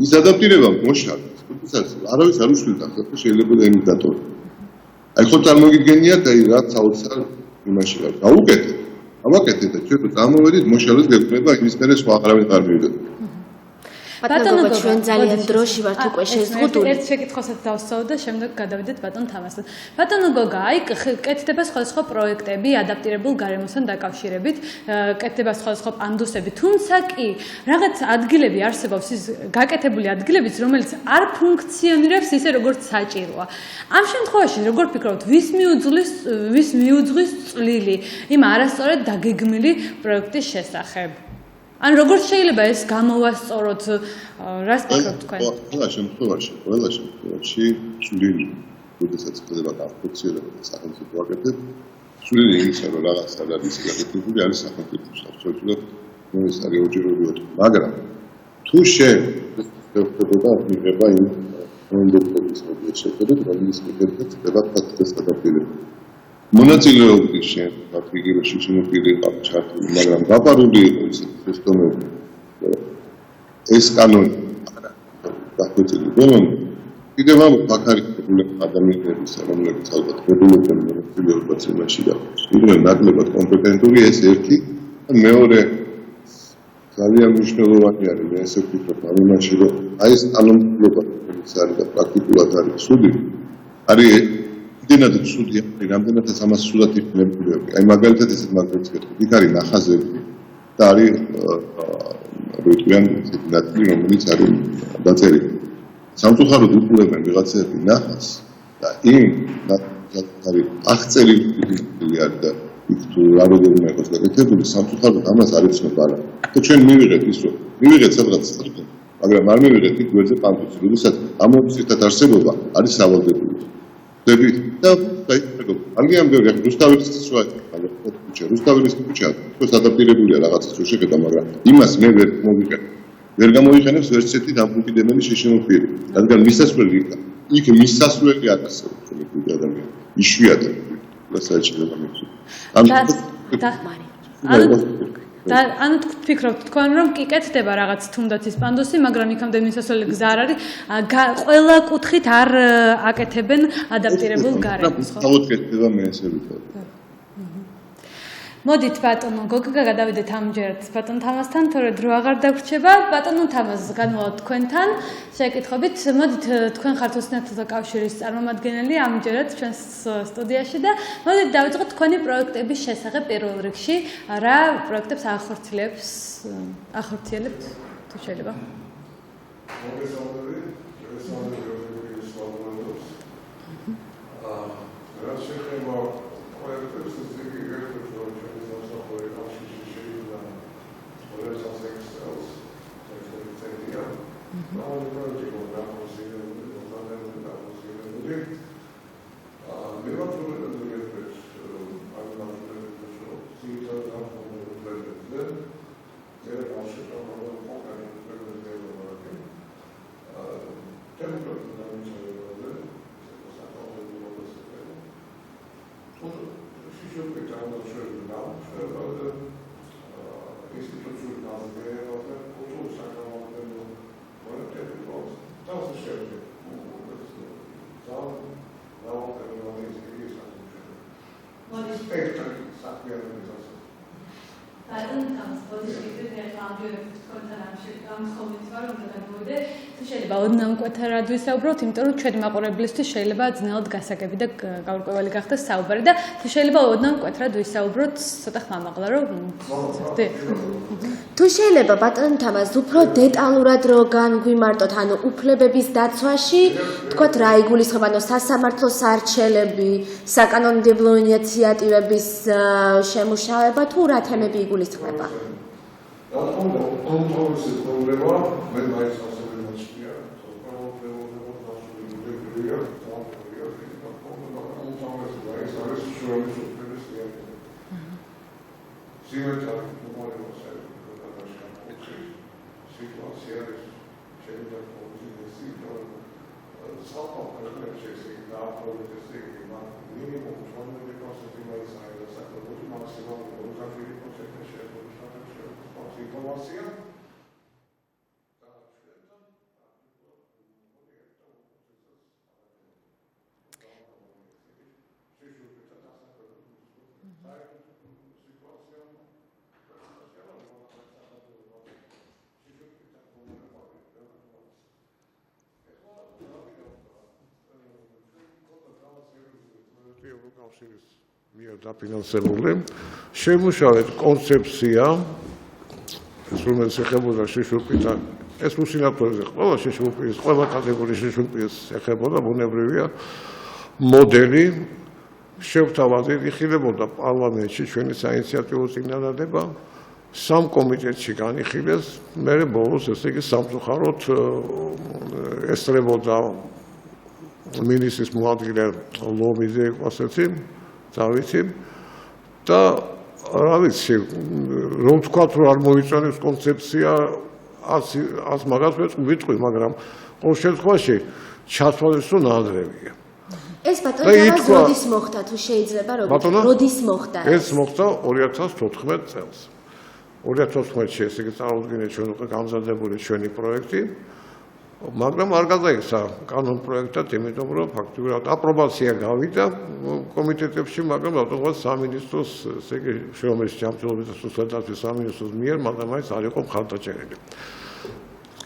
ის ადაპტირება მოშალეთ. თუმცა არავის არ უშვილდა, ხა შეიძლება და იმის დატოვა. აი ხო წარმოგიდგენიათ, აი რაც საოცარ იმაში რა გაუკეთეთ. ამაკეთეთ და ჩვენ წამოვედით მოშალეს გეკრება იმის მერე სხვა აღარავინ არ მივიდეთ. ბატონო ჩვენ ძალიან დროში ვართ უკვე შეზღუდული. ერთ შეკითხვასაც დავსწავლე და შემდეგ გადავიდეთ ბატონ თამასთან. ბატონო გოგა, აი კეთდება სხვადასხვა პროექტები ადაპტირებულ გარემოსთან დაკავშირებით, კეთდება სხვადასხვა პანდუსები, თუმცა კი რაღაც ადგილები არსებობს ის გაკეთებული ადგილებიც, რომელიც არ ფუნქციონირებს ისე როგორც საჭიროა. ამ შემთხვევაში როგორ ფიქრობთ, ვის მიუძღვის წვლილი იმ არასწორად დაგეგმილი პროექტის შესახებ? ან როგორ შეიძლება ეს გამოვასწოროთ, რას ფიქრობთ თქვენ? ყველა შემთხვევაში წვლილი, როდესაც ხდება განხორციელება და სახელმწიფო აკეთებს, წვლილი იმისა, რომ რაღაც არის გაკეთებული, არის სახელმწიფოს აღწევს, ეს არის ოჯერობრივად, მაგრამ თუ ხდება მიღება იმ მონდოქების მოძებნებით, რომელიც მიგებდა ხდება ფაქტის გადაფილება. მონაწილეობის შემთხვევაში შემოფილი ყავ ჩართული, მაგრამ გაპარული იყო ის დონეები. ეს კანონი დახვეწილი დონე კიდევ ამ ფაქტორები ადამიანების რომლებიც ალბათ რეგულირებენ მონაწილეობას იმაში და იყვნენ ნაკლებად კომპეტენტური ეს ერთი და მეორე ძალიან მნიშვნელოვანი არის მე ესე ვფიქრობ ამ იმაში რომ აი ეს კანონმდებლობა რომელიც არის და პრაქტიკულად არის ცუდი არის იმდენად ცუდია, რამდენადაც ამას ცუდად იქნებოდა. აი მაგალითად ესეთ მაგალითს ვეთქვი, იქ არის ნახაზები და არის როიტვიან ნაწილი, რომელიც არის დაწერილი. სამწუხაროდ უყურებენ ვიღაცები ნახაზს და იმ არის აღწერილი არის და იქ თუ რა როგორია იყოს გაკეთებული, სამწუხაროდ ამას არ იცნობა რა. და ჩვენ მივიღეთ ის რომ მივიღეთ სადღაც სტრიქონი, მაგრამ არ მივიღეთ იქ გვერდზე პანკუსი, როდესაც ამოვსირთად არსებობა არის სავალდებული. და ძალიან ბევრი რუსთაველის რუსთაველის ქუჩა თქოს ადაპტირებულია რაღაცას რო შეხედა მაგრამ იმას მე ვერ გამოიყენებს ვერსეთი დამკვიდრებელი შეშემოქმედი რადგან მისასვლელი იქ მისასვლელი აქცევს ადამიანი იშვიათად საჭიროა ანუ ფიქრობთ თქვენ რომ კი კეთდება რაღაც თუნდაც ის პანდუსი, მაგრამ იქამდე მისასვლელი გზა არ არის, ყველა კუთხით არ აკეთებენ ადაპტირებულ გარემოს, ხო? თავკეთდება მე ესე ვიტყოდი. მოდით ბატონო გოგა გადავიდეთ ამჯერად ბატონ თამასთან, თორე დრო აღარ დაგვრჩება. ბატონო თამას განვალთ თქვენთან შეკითხებით. მოდით თქვენ ხართ ოსნათთა კავშირის წარმომადგენელი ამჯერად ჩვენს სტუდიაში და მოდით დავიწყოთ თქვენი პროექტების შესახებ პირველ რიგში. რა პროექტებს ახორციელებთ თუ შეიძლება? რაც შეეხება პროექტებს, შეიძლება ოდნავ მკვეთრად ვისაუბროთ, იმიტომ რომ ჩვენი მაყურებლისთვის შეიძლება ძნელად გასაგები და გაურკვეველი გახდეს საუბარი და თუ შეიძლება ოდნავ მკვეთრად ვისაუბროთ, ცოტა ხმამაღლა რომ თუ შეიძლება ბატონ თამაზ უფრო დეტალურად რო განგვიმარტოთ, ანუ უფლებების დაცვაში, თქვათ რა იგულისხმება, ანუ სასამართლოს არჩელები, საკანონმდებლო ინიციატივების შემუშავება თუ რა თემები იგულისხმება? მიერ დაფინანსებული შემუშავეთ კონცეფცია, რომელიც ეხებოდა შიშუპიდან, ეს უსინათლოზე ყველა შიშუპის, ყველა კატეგორიის შიშუპის ეხებოდა, ბუნებრივია მოდელი შევთავაზეთ, იხილებოდა პარლამენტში ჩვენი საინიციატივო წინადადება, სამ კომიტეტში განიხილეს, მერე ბოლოს ესე იგი სამწუხაროდ ესწრებოდა მინისტრის მოადგილე ლომიძე ასეთი დავიცი და რა ვიცი რომ თქვა რომ არ მოიწონებს კონცეფცია ას მაგას ვიტყვი მაგრამ ყოველ შემთხვევაში ჩათვალეს რომ ნაადრევია ეს ბატონო როდის მოხდა თუ შეიძლება როდის მოხდა ეს მოხდა 2014 წელს 2014-ში ესე იგი წარუდგინეთ ჩვენ უკვე გამზადებული ჩვენი პროექტი მაგრამ არ გადაიქცა კანონ პროექტად, იმიტომ რომ ფაქტობრივად აპრობაცია გავიდა კომიტეტებში, მაგრამ ავტომატურად სამინისტროს, ესე იგი, შრომის ჯანმრთელობის და სოციალურ სამინისტროს მიერ მაგამაც არ იყო მხარდაჭერილი.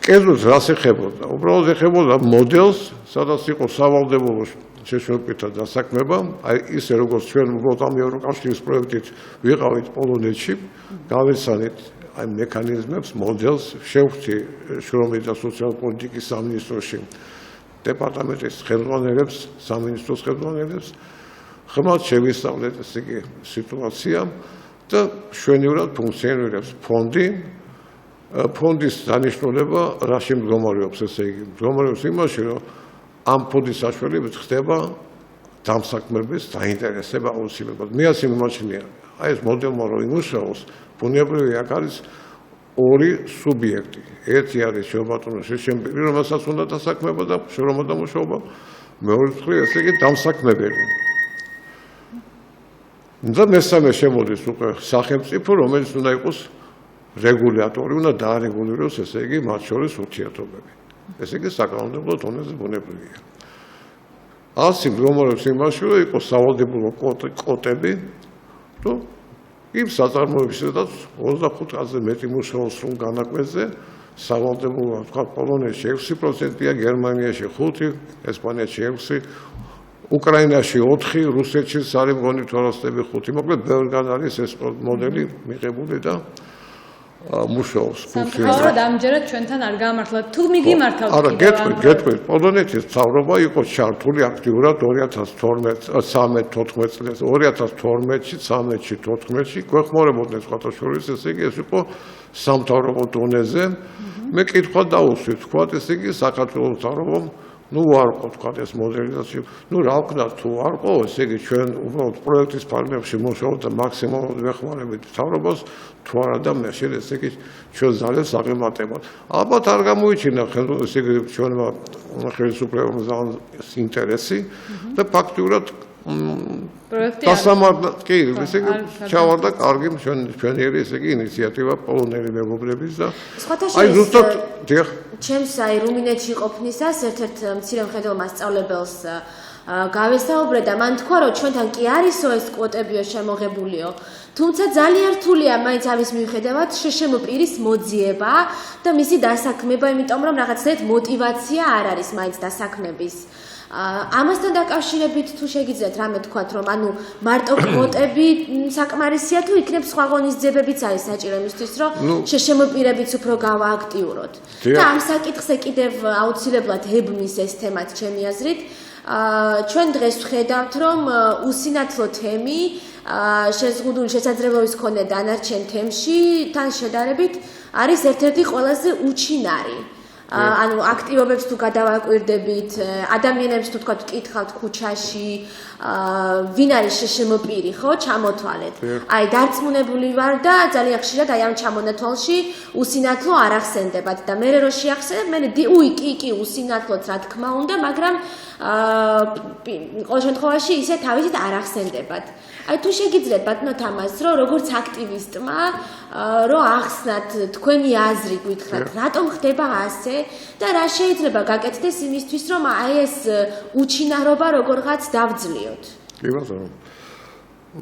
კერძოდ რას ეხებოდა? უბრალოდ ეხებოდა მოდელს, სადაც იყო სავალდებულო შეშუპირთა დასაქმება, აი ისე როგორც ჩვენ უბრალოდ ამ ევროკავშირის პროექტით ვიყავით პოლონეთში, გავეცანით აი მექანიზმებს, მოდელს შევხვდი შრომის და სოციალური პოლიტიკის სამინისტროში დეპარტამენტის ხელმძღვანელებს, სამინისტროს ხელმძღვანელებს, ხმად შევისწავლეთ ესე იგი სიტუაცია და შვენივრად ფუნქციონირებს ფონდი. ფონდის დანიშნულება რაში მდგომარეობს, ესე იგი, მდგომარეობს იმაში, რომ ამ ფონდის საშუალებით ხდება დამსაქმების დაინტერესება აუცილებლად. მე ასე მიმაჩნია, აი ეს მოდელმა რომ იმუშაოს ბუნებრივი აქ არის ორი სუბიექტი. ერთი არის შრომატონო შეშემპირი, რომელსაც უნდა დასაქმება და შრომა და მუშაობა. მეორე მხრივ ესე იგი დამსაქმებელი. და მესამე შემოდის უკვე სახელმწიფო, რომელიც უნდა იყოს რეგულატორი, უნდა დაარეგულიროს ესე იგი მათ შორის ურთიერთობები. ესე იგი საკანონმდებლო დონეზე ბუნებრივია. ასე მდგომარეობს იმაში, რომ იყოს სავალდებულო კვოტები თუ იმ საწარმოებისას 25-ზე მეტი მუშაობს რომ განაკვეთზე სავალდებულო თქვა პოლონეთში 6%-ია, გერმანიაში 5%, ესპანეთში 6%, უკრაინაში 4%, რუსეთში არის მგონი თორასტები 5%, მოკლედ ბევრგან არის ეს მოდელი მიღებული და მუშაობს. სამწუხაროდ ამჯერად ჩვენთან არ გამართლა. თუ მიგიმართავთ არა, გეტყვით, პოლონეთის მთავრობა იყო ჩართული აქტიურად 2012-13 წელს, 2012-ში, 13-ში, 14-ში გვეხმარებოდნენ სხვათა შორის, ესე იგი ეს იყო სამთავრობო დონეზე. მე კითხვა დაუსვით, თქვა, ესე იგი საქართველოს მთავრობამ არ ყო თქვა ეს მოდერნიზაცია. რა ვქნათ თუ არ ყო, ესე იგი ჩვენ უბრალოდ პროექტის ფარგლებში მუშაობთ და მაქსიმალურად ვეხმარებით მთავრობას, თუ არა და მე შეიძლება ესე იგი ჩვენ ძალიან საღემატებად. ალბათ არ გამოიჩინა ესე იგი ჩვენმა ხელისუფლებამ ძალიან ინტერესი და ფაქტიურად დასამართლად კი, ესე იგი ჩავარდა კარგი ჩვენიერი ესე იგი ინიციატივა პოლონელი მეგობრების და აი ზუსტად ჩემს რუმინეთში ყოფნისას ერთ-ერთ მცირე მხედრელ მასწავლებელს გავესაუბრე და მან თქვა რომ ჩვენთან კი არისო ეს კვოტებიო შემოღებულიო თუმცა ძალიან რთულია მაინც ამის მიუხედავად შშმ პირის მოძიება და მისი დასაქმება იმიტომ რომ რაღაცნაირად мотиваცია არ არის მაინც დასაქმების ამასთან დაკავშირებით თუ შეგიძლიათ რამე თქვათ რომ ანუ მარტო კვოტები საკმარისია თუ იქნებ სხვა ღონისძიებებიც არის საჭირო იმისთვის რომ შშმ პირებიც უფრო გავააქტიუროთ და ამ საკითხზე კიდევ აუცილებლად ებმის ეს თემაც ჩემი აზრით ჩვენ დღეს ვხედავთ რომ უსინათლო თემი შეზღუდული შესაძლებლობის მქონე დანარჩენ თემში თან შედარებით არის ერთ-ერთი ყველაზე უჩინარი ანუ აქტივობებს თუ გადავაკვირდებით, ადამიანებს თუ თქვათ ვკითხავთ ქუჩაში, ვინ არის შშმ პირი, ხო, ჩამოთვალეთ. აი, დარწმუნებული ვარ და ძალიან ხშირად აი ამ ჩამონათვალში უსინათლო არ ახსენდებათ და მე რო შეახსენებ, მე კი, უსინათლოც რა თქმა უნდა, მაგრამ ყოველ შემთხვევაში ისე თავისით არ ახსენდებათ. აი თუ შეგიძლიათ ბატონო თამას რომ როგორც აქტივისტმა რომ ახსნათ თქვენი აზრი გითხრათ რატომ ხდება ასე და რა შეიძლება გაკეთდეს იმისთვის რომ აი ეს უჩინარობა როგორღაც დავძლიოთ. კი ბატონო.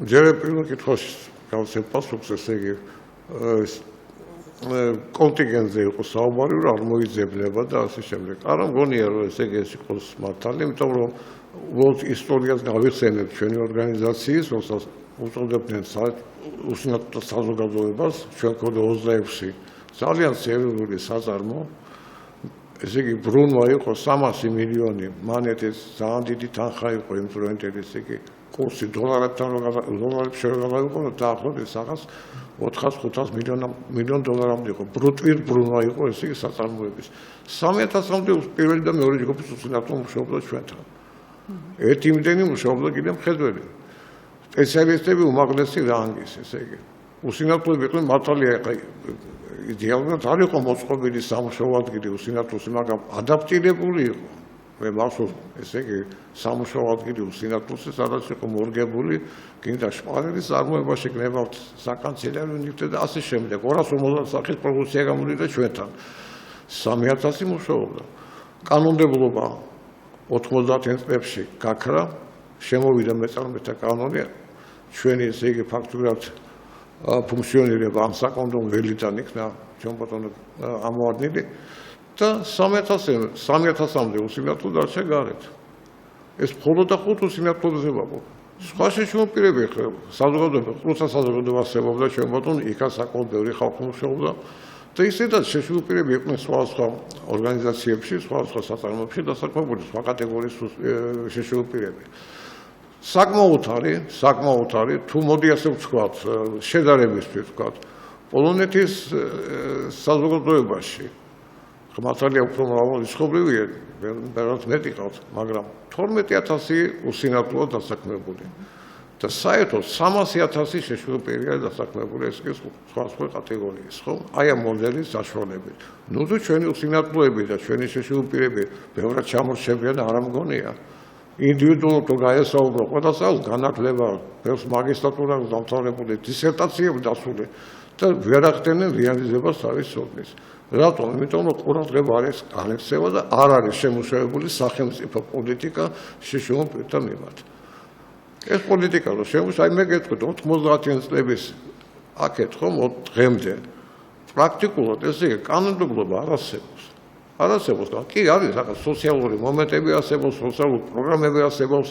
ჯერ პირველ კითხვაში გავცემ პასუხს ესე იგი კონტინგენტზე იყო საუბარი რომ არ მოიძებნება და ასე შემდეგ. არა მგონია რომ ესე იგი ეს იყოს მართალი, იმიტომ რომ უბრალოდ ისტორიას გავიხსენებთ ჩვენი ორგანიზაციის, რომელსაც უწოდებდნენ უსინათლო საზოგადოებას, ჩვენ გვქონდა 26 ძალიან სერიოზული საწარმო. ესე იგი ბრუნვა იყო 300 მილიონი, მანეთის ძალიან დიდი თანხა იყო იმ დროინდელი, ესე იგი კურსი დოლარებთან დოლარებში გადავიყო დაახლოებით რაღაც 400-500 მილიონ დოლარამდე იყო. ბრუტვით ბრუნვა იყო ესე იგი საწარმოების. 3000-მდე პირველი და მეორე ჯგუფის უსინათლო მუშაობდა ჩვენთან. ერთი იმდენი მუშაობდა კიდე მხედველი. სპეციალისტები უმაღლესი რანგის, ესე იგი. უსინათლოები იყვნენ მართალია იდეალურად არ იყო მოწყობილი სამუშაო ადგილი უსინათლოსი, მაგრამ ადაპტირებული იყო. მე მახსოვს, ესე იგი, სამუშაო ადგილი უსინათლოსი, სადაც იყო მორგებული, კიდე შპალერის წარმოებაში გნებავთ საკანცელერო ნივთები და ასე შემდეგ. 250 სახის პროდუქცია გამოდიდა ჩვენთან. 3000 მუშაობდა. კანონმდებლობა 90 წლებში გაქრა, შემოვიდა მეწარმეთა კანონი, ჩვენი ესე იგი ფაქტურად ფუნქციონირება ამ საკანონმდებლო ველიდან იქნა ჩვენ ბატონო ამოვარდნილი და 3000-მდე უსინათლო დარჩა გარეთ. ეს მხოლოდ და ხუთ უსინათლოზე ვაყო. სხვა შეშმოპირები საზოგადოება, ყრუცა საზოგადოება არსებობდა ჩვენ ბატონო, იქა საკმაოდ ბევრი ხალხი მუშაობდა. და ისედაც შეშმოპირები იყვნენ სხვა ორგანიზაციებში, სხვა საწარმოებში დასაქმებული სხვა კატეგორიის შეშმოპირები. საკმაოდ არის, თუ მოდი ასე ვთქვათ, შედარებისთვის ვთქვათ, პოლონეთის საზოგადოებაში მართალია უფრო მრავალრიცხოვრივია, ბევრად მეტი ყავთ, მაგრამ 12000 უსინათლოა დასაქმებული. და საერთოდ 300,000 შეშმოპირია დასაქმებული ეს სხვა კატეგორიის, ხო? აი ამ მოდელის საშუალებით. ნუ თუ ჩვენი უსინათლოები და ჩვენი შეშმოპირები ბევრად ჩამორჩებიან არ ამგონია. ინდივიდუალურად თუ გაესაუბრო, ყველასაოს განათლება, ბევრს მაგისტრატურას დამთავრებული, დისერტაციები დასული და ვერ ახდენენ რეალიზებას თავის სოფლის. რატომ? იმიტომ რომ ყურადღება არის აღექცევა და არ არის შემუშავებული სახელმწიფო პოლიტიკა შეშმოპირთა მიმართ. ეს პოლიტიკა რო შემუშავდა, აი მე გეტყვით 90 წლების აქეთ ხომ დღემდე პრაქტიკულად ესე იგი კანონმდებლობა არ არსებობს. არ არსებობს, კი არის რაღაც სოციალური მომენტები არსებობს, სოციალური პროგრამები არსებობს,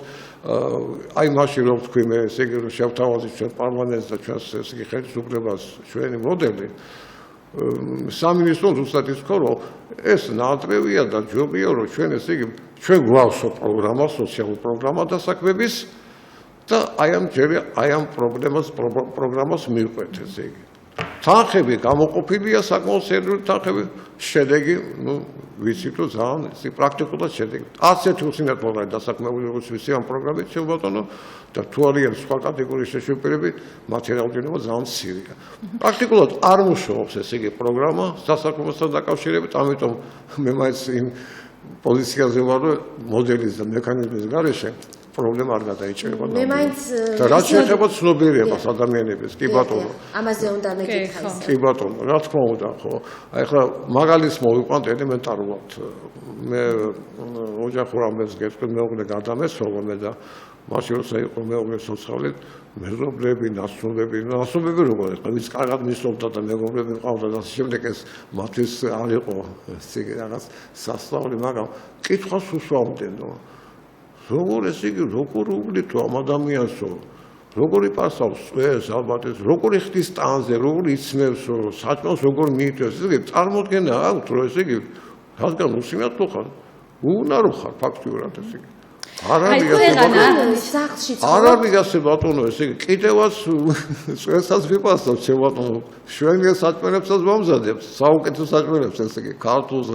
აი მაშინ რომ თქვი მე ესე იგი რომ შევთავაზეთ ჩვენ პარლამენტს და ჩვენს ესე იგი ხელისუფლებას ჩვენი მოდელი სამინისტრო ზუსტად იცქო, რომ ეს ნაადრევია და ჯობია, რომ ჩვენ ესე იგი ჩვენ გვაქვს პროგრამა, სოციალური პროგრამა დასაქმების და აი ამ პროგრამას მივყვეთ ესე იგი. თანხები გამოყოფილია საკმაოდ სერიოზული თანხები, შედეგი, ვიცით რომ ძალიან პრაქტიკულად შედეგი. 11 უსინათლოა დასაქმებული როგორც ვიცი ამ პროგრამით ბატონო და თუ არიან სხვა კატეგორიის შეშუპირები, მათი რაოდენობა ძალიან მცირეა. პრაქტიკულად არ მუშაობს ესე იგი პროგრამა დასაქმებასთან დაკავშირებით, ამიტომ მე მაინც იმ პოზიციაზე ვარ, რომ მოდელის და მექანიზმის გარეშე პრობლემა არ გადაიჭირება. მე მაინც და რაც შეეხება ცნობიერებას ადამიანების, კი ბატონო. ამაზე უნდა მეკითხა ის. კი ბატონო, რა თქმა უნდა, ხო. აი ხა მაგალითს მოვიყვანთ ელემენტარულად. მე ოჯახურ ამბებს გეტყვი, მეუღლე გადამესვლა და მაშინ როცა იყო მეუღლე სოციალური მეზობლები, ნაცნობები როგორ იყო, ვინც კარგად მისვლა და მეგობრები მყავდა და შემდეგ ეს მათთვის არ იყო რაღაც სასწაული, მაგრამ კითხვას უსვამდენო. როგორ ესე იგი, როგორ უგლითო ამ ადამიანსო, როგორი პასავს წვეს, ალბათ ეს, როგორი ხდის ტანზე, როგორ იცმევსო, საჭმელს როგორ მიიწევს, ესე იგი, წარმოდგენა აქვს, რომ ესე იგი, რადგან უსინათლო ხარ, უნარო ხარ ფაქტიურად ესე იგი. არ არის ასე ბატონო, ესე იგი, კიდევაც წვესაც ვიპასავ, შე ბატონო, შვენია საჭმელებსაც ვამზადებ, საუკეთესო საჭმელებს, ესე იგი, ქართულს,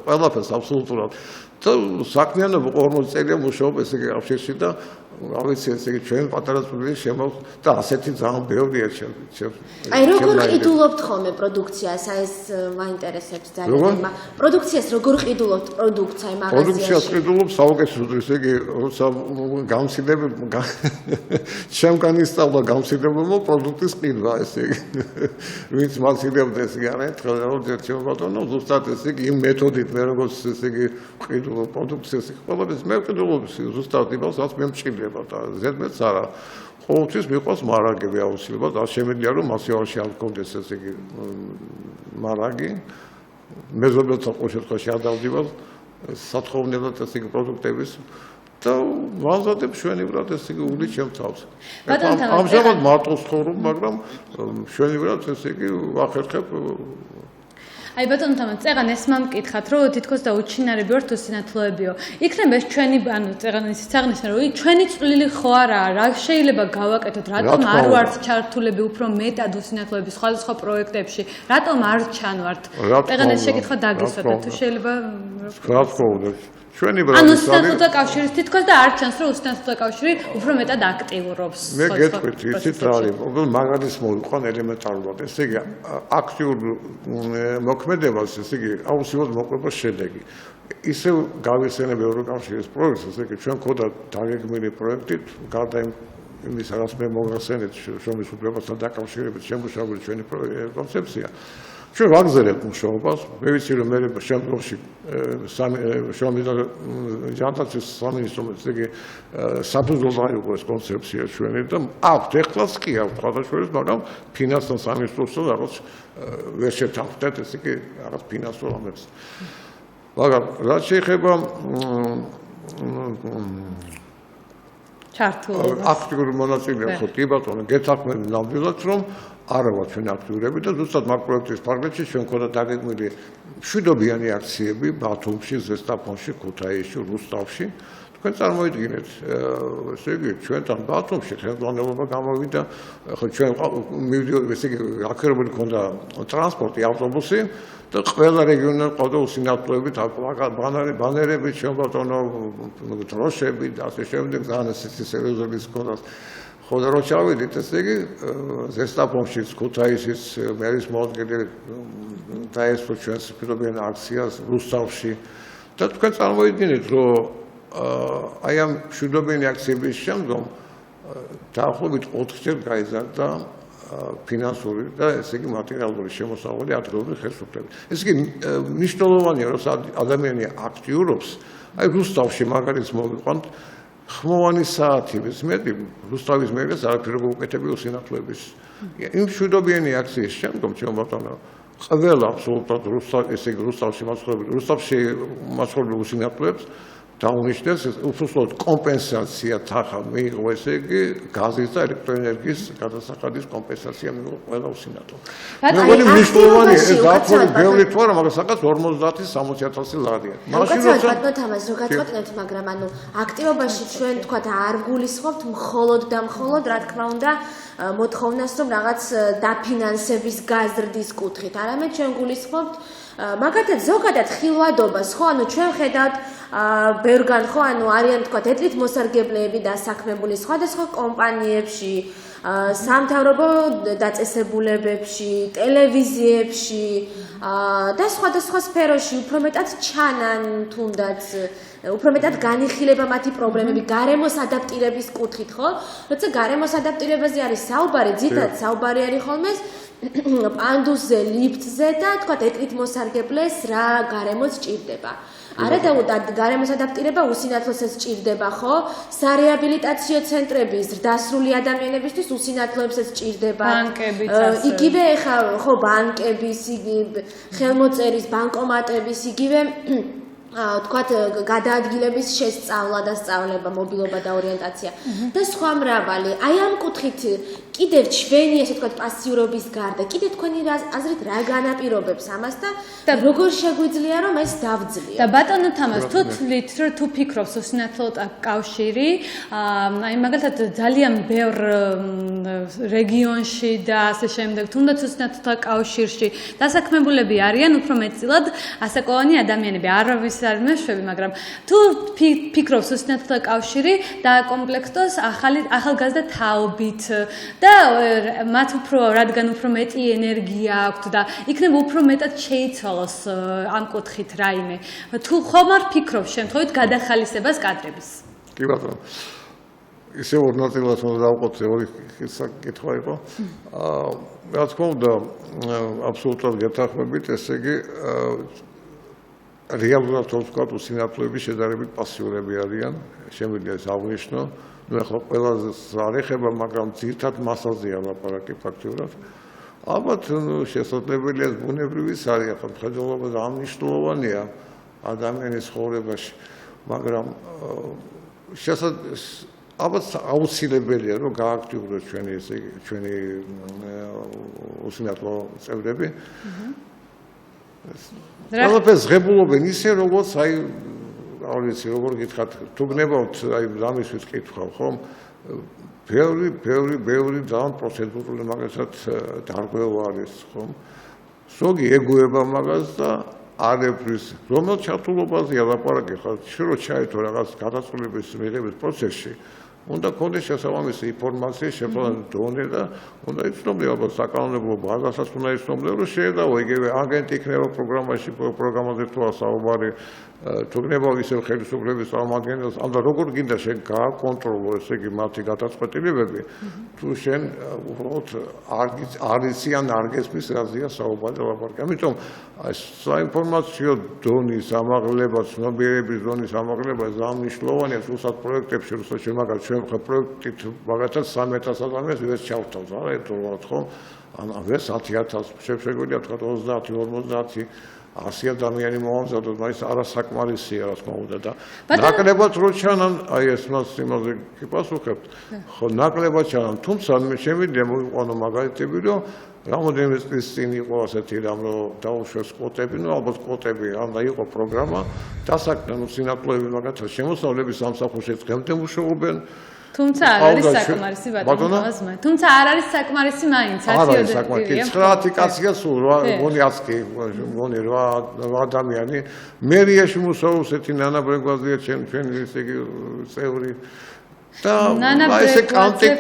ყველაფერს აბსოლუტურად. და საქმიანობა 40 წელია მუშაობ ესე იგი კავშირში და რა ვიცი ესე იგი ჩვენ პატარა წვლილი შემოვ და ასეთი ძალიან ბევრია აი როგორ ყიდულობთ ხოლმე პროდუქციას აი ეს მაინტერესებს ძალიან პროდუქციას როგორ ყიდულობთ პროდუქცია მაღაზიაში პროდუქციას ყიდულობ საუკეთესო ესე იგი როცა გამცირდება ჩემგან ისწავლა გამცირებულმა პროდუქტის ყიდვა ესე იგი ვინც მასილებდა ესე იგი არაერთხელ რომ ერთიო ბატონო ზუსტად ესე იგი იმ მეთოდით მე როგორც ესე იგი ყიდულობ პროდუქციას ყველაფერს მე ყიდულობ ზუსტად იმას რაც მე მჭირდება და ზედმეტს არა ყოველთვის მიყვარს მარაგები აუცილებლად არ შემიძლია რომ მასივაში არ გქონდეს ესე იგი მარაგი მეზობელთა ყოველ შემთხვევაში არ დავდივარ სათხოვნელად ესე იგი პროდუქტების და ვაზრდებ შვენივრად ესე იგი უგლი ჩემ თავს ამჟამად მარტო ცხოვრობ მაგრამ შვენივრად ესე იგი ვახერხებ აი ბატონო თამარ, წეგან ეს მომკითხათ, რომ თითქოს დაუჩინარები ვართ უსინათლოებიო. იქნება ეს ჩვენი, ანუ წეგან ისიც აღნიშნა, რომ ჩვენი წვლილი ხო არაა, რა შეიძლება გავაკეთოთ, რატომ არ ვართ ჩართულები უფრო მეტად უსინათლოების სხვადასხვა პროექტებში, რატომ არ čanvart. წეგან ეს შეკითხვა დაგისვათ, თუ შეიძლება რა თქმა უნდა. ჩვენი ანუ უსინათლოთა კავშირის თითქოს და არ ჩანს, რომ უსინათლოთა კავშირი უფრო მეტად აქტიურობს. მე გეტყვით, იცით რა არის, მაგალითს მოვიყვან ელემენტარულად, ესე იგი აქტიურ მოქმედებას, ესე იგი აუცილებლად მოყვება შედეგი. ისევ გავიხსენებ ევროკავშირის პროექტს, ესე იგი ჩვენ ქონდა დაგეგმილი პროექტით, გარდა იმის რაც მე მოგახსენეთ შრომის უფლებასთან დაკავშირებით შემუშავებული ჩვენი კონცეფცია. ჩვენ ვაგზავნებთ მუშაობას, მე ვიცი რომ მე შემდგომში შრომის და ჯანდაცვის სამინისტრომ ესე იგი საფუძვლად აიღო ეს კონცეფცია ჩვენი და აქვთ ეხლაც კი აქვთ ხალხაშორის, მაგრამ ფინანსთა სამინისტროსთან რაღაც ვერ შეთანხმდით ესე იგი რაღაც ფინანსურ ამბებს. მაგრამ რაც შეეხება ჩართულობას აქტიური მონაწილეობა ხო კი ბატონო გეთანხმები ნამდვილად რომ არა ვარ ჩვენ აქტიურები და ზუსტად მაგ პროექტის პარალელში ჩვენ ქონდა დაგეგმილი მშვიდობიანი აქციები ბათუმში, ზესტაფონში, ქუთაისში, რუსთავში. თქვენ წარმოიდგინეთ, ესე იგი ჩვენთან ბათუმში ხელმძღვანელობა გამოვიდა, ხო ჩვენ მივიდიოდ ესე იგი აკერებული ქონდა ტრანსპორტი, ავტობუსი და ყველა რეგიონიდან ყავდა უსინათლოებით ბანერები, ჩვენ ბატონო დროშები და ასე შემდეგ ძალიან ესეთი სერიოზული ქონდა. ხო და რო ჩავიდით ესე იგი ზესტაფონშიც, ქუთაისშიც, მერის მოადგილე დაესწრო ჩვენს მშვიდობიან აქციას რუსთავში და თქვენ წარმოიდგინეთ რომ აი ამ მშვიდობიანი აქციების შემდგომ დაახლოებით 4-ჯერ გაიზარდა ფინანსური და ესე იგი მატერიალური შემოსავალი ადგილობრივი ხელისუფლებით. ესე იგი მნიშვნელოვანია რომ ადამიანი აქტიურობს, აი რუსთავში მაგალითს მოვიყვანთ ხმოვანი საათების მეტი რუსთავის მერეს არაფერი უკეთები უსინათლოების. იმ მშვიდობიანი აქციის შემდგომ ჩვენ ბატონო ყველა აბსოლუტურად ესე იგი რუსთავში მაცხოვრებელი უსინათლოებს დაუნიშნეს უბრალოდ კომპენსაცია თანხა მიიღო, ესე იგი გაზის და ელექტროენერგიის გადასახადის კომპენსაცია მიიღო ყველა უსინათლო. მე მგონი მნიშვნელოვანია ეს დაახლოებით ბევრი თუ არა, მაგრამ საკაც 50-60 ლარია. მაშინ როცა ბატონო თამაზ რო გაწყვეტნეთ, მაგრამ ანუ აქტივობაში ჩვენ თქვათ არ გულისხმობთ მხოლოდ და მხოლოდ რა თქმა უნდა მოთხოვნას რომ რაღაც დაფინანსების გაზრდის კუთხით, არამედ ჩვენ გულისხმობთ მაგათაც ზოგადად ხილვადობას, ხო, ანუ ჩვენ ხედავთ ბევრგან ხო, ანუ არიან თქვათ ეთლით მოსარგებლეები დასაქმებული სხვადასხვა კომპანიებში, სამთავრობო დაწესებულებებში, ტელევიზიებში და სხვადასხვა სფეროში უფრო მეტად ჩანან თუნდაც უფრო მეტად განიხილება მათი პრობლემები გარემოს ადაპტირების კუთხით, ხო? როცა გარემოს ადაპტირებაზე არის საუბარი, ძირითადად საუბარი არის ხოლმე პანდუსზე, ლიფტზე და თქვათ ეთლით მოსარგებლეს რა გარემოს სჭირდება. არა და გარემოს ადაპტირება უსინათლოსაც სჭირდება, ხო? სარეაბილიტაციო ცენტრების დასრული ადამიანებისთვის უსინათლოებსაც სჭირდება. ბანკებიც იგივე ხა ხო ბანკების, ხელმოწერის, ბანკომატების, იგივე თქვათ გადაადგილების შესწავლა და სწავლება, მობილობა და ორიენტაცია და სხვა მრავალი. აი ამ კუთხით კიდევ ჩვენი ესე ვთქვათ პასიურობის გარდა, კიდევ თქვენი აზრით რა განაპირობებს ამას და როგორ შეგვიძლია რომ ეს დავძლიოთ? და ბატონო თამაზ, თუ თვლით, რომ თუ ფიქრობს უსინათლო კავშირი, აი მაგალითად ძალიან ბევრ რეგიონში და ასე შემდეგ, თუნდაც უსინათლო კავშირში დასაქმებულები არიან უფრო მეტწილად ასაკოვანი ადამიანები, არავის არ მეშვები, მაგრამ თუ ფიქრობს უსინათლო კავშირი დააკომპლექტოს ახალგაზრდა თაობით და მათ უფრო რადგან უფრო მეტი ენერგია აქვთ და იქნება უფრო მეტად შეიცვალოს ამ კუთხით რაიმე. თუ ხომ არ ფიქრობს შემთხვევით გადახალისებას კადრების? კი ბატონო. ისე ორ ნაწილად უნდა დავყოთ, ორი საკითხვა იყო. რა თქმა უნდა, აბსოლუტურად გეთანხმებით, ესე იგი რეალურად თორსკატ უსინათლოების შედარებით პასიურები არიან, შემიძლია ეს აღნიშნო. ნუ ახლა ყველაზე არ ეხება, მაგრამ ძირთად მასაზეა ლაპარაკი ფაქტიურად. ალბათ შესაძლებელია ბუნებრივიც არის, ახლა მხედველობა მნიშვნელოვანია ადამიანის ცხოვრებაში, მაგრამ ალბათ აუცილებელია რომ გააქტიუროს ჩვენი უსინათლო წევრები. ყველაფერს ღებულობენ ისე როგორც აი არ ვიცი როგორ გითხრათ თუ გნებავთ აი ამისთვის კითხავ ხომ ბევრი ძალიან პროცედურული მაგასაც დარღვევა არის ხომ ზოგი ეგუება მაგას და არაფრის რომელ ჩართულობაზეა ლაპარაკი ხარ შრო ჩაერთო რაღაც გადაწყვეტილების მიღების პროცესში უნდა გქონდეს შესაბამისი ინფორმაცია შეფასების დონე და უნდა იცნობლიო ალბათ საკანონმდებლო ბაზასაც უნდა იცნობლიო რომ შეიძლება იგივე აგენტი იქნება პროგრამაში პროგრამაზე თუ საუბარი თუ გნება ისევ ხელისუფლების წარმომადგენელს ან როგორ გინდა შენ გააკონტროლო ესე იგი მათი გადაწყვეტილებები თუ შენ უბრალოდ არ იცი ან არ გესმის რაზეა საუბარი ლაპარაკი ამიტომ საინფორმაციო დონის ამაღლება ცნობიერების დონის ამაღლება ძალიან მნიშვნელოვანია სულსაც პროექტებში როცა შემაგარ ჩვენ ხა პროექტით მაგათაც 13,000 ადამიანს ვერც ჩავთავთ არა ერთდროულად ხო ან ვერც 10,000 შეგვიძლია თქვა 30 50 100 ადამიანი მოვამზადოთ, მაგრამ არასაკმარისია, რა თქმა უნდა და ნაკლებად რო ჩანან, აი ეს იმაზე გიპასუხებთ. ხო, ნაკლებად ჩანან, თუმცა შემიძლია მოვიყვანო მაგალითები, რომ რამოდენიმე წლის წინ იყო ასეთი რამ, რომ დაუშვეს კვოტები, ну ალბათ კვოტები, უნდა იყო პროგრამა, დასაქმდნენ უსინათლოები მაგათაც შემოსავლების სამსახურში დღემდე მუშაობენ. თუმცა არ არის საკმარისი ბატონო თამაზმა. თუმცა არ არის საკმარისი მაინც 9 კაცია სულ მგონი 8 ადამიანი მერიაში მუშაობს ერთი ნანა ბრეგვაზია ჩვენი ესე იგი წევრი და ესე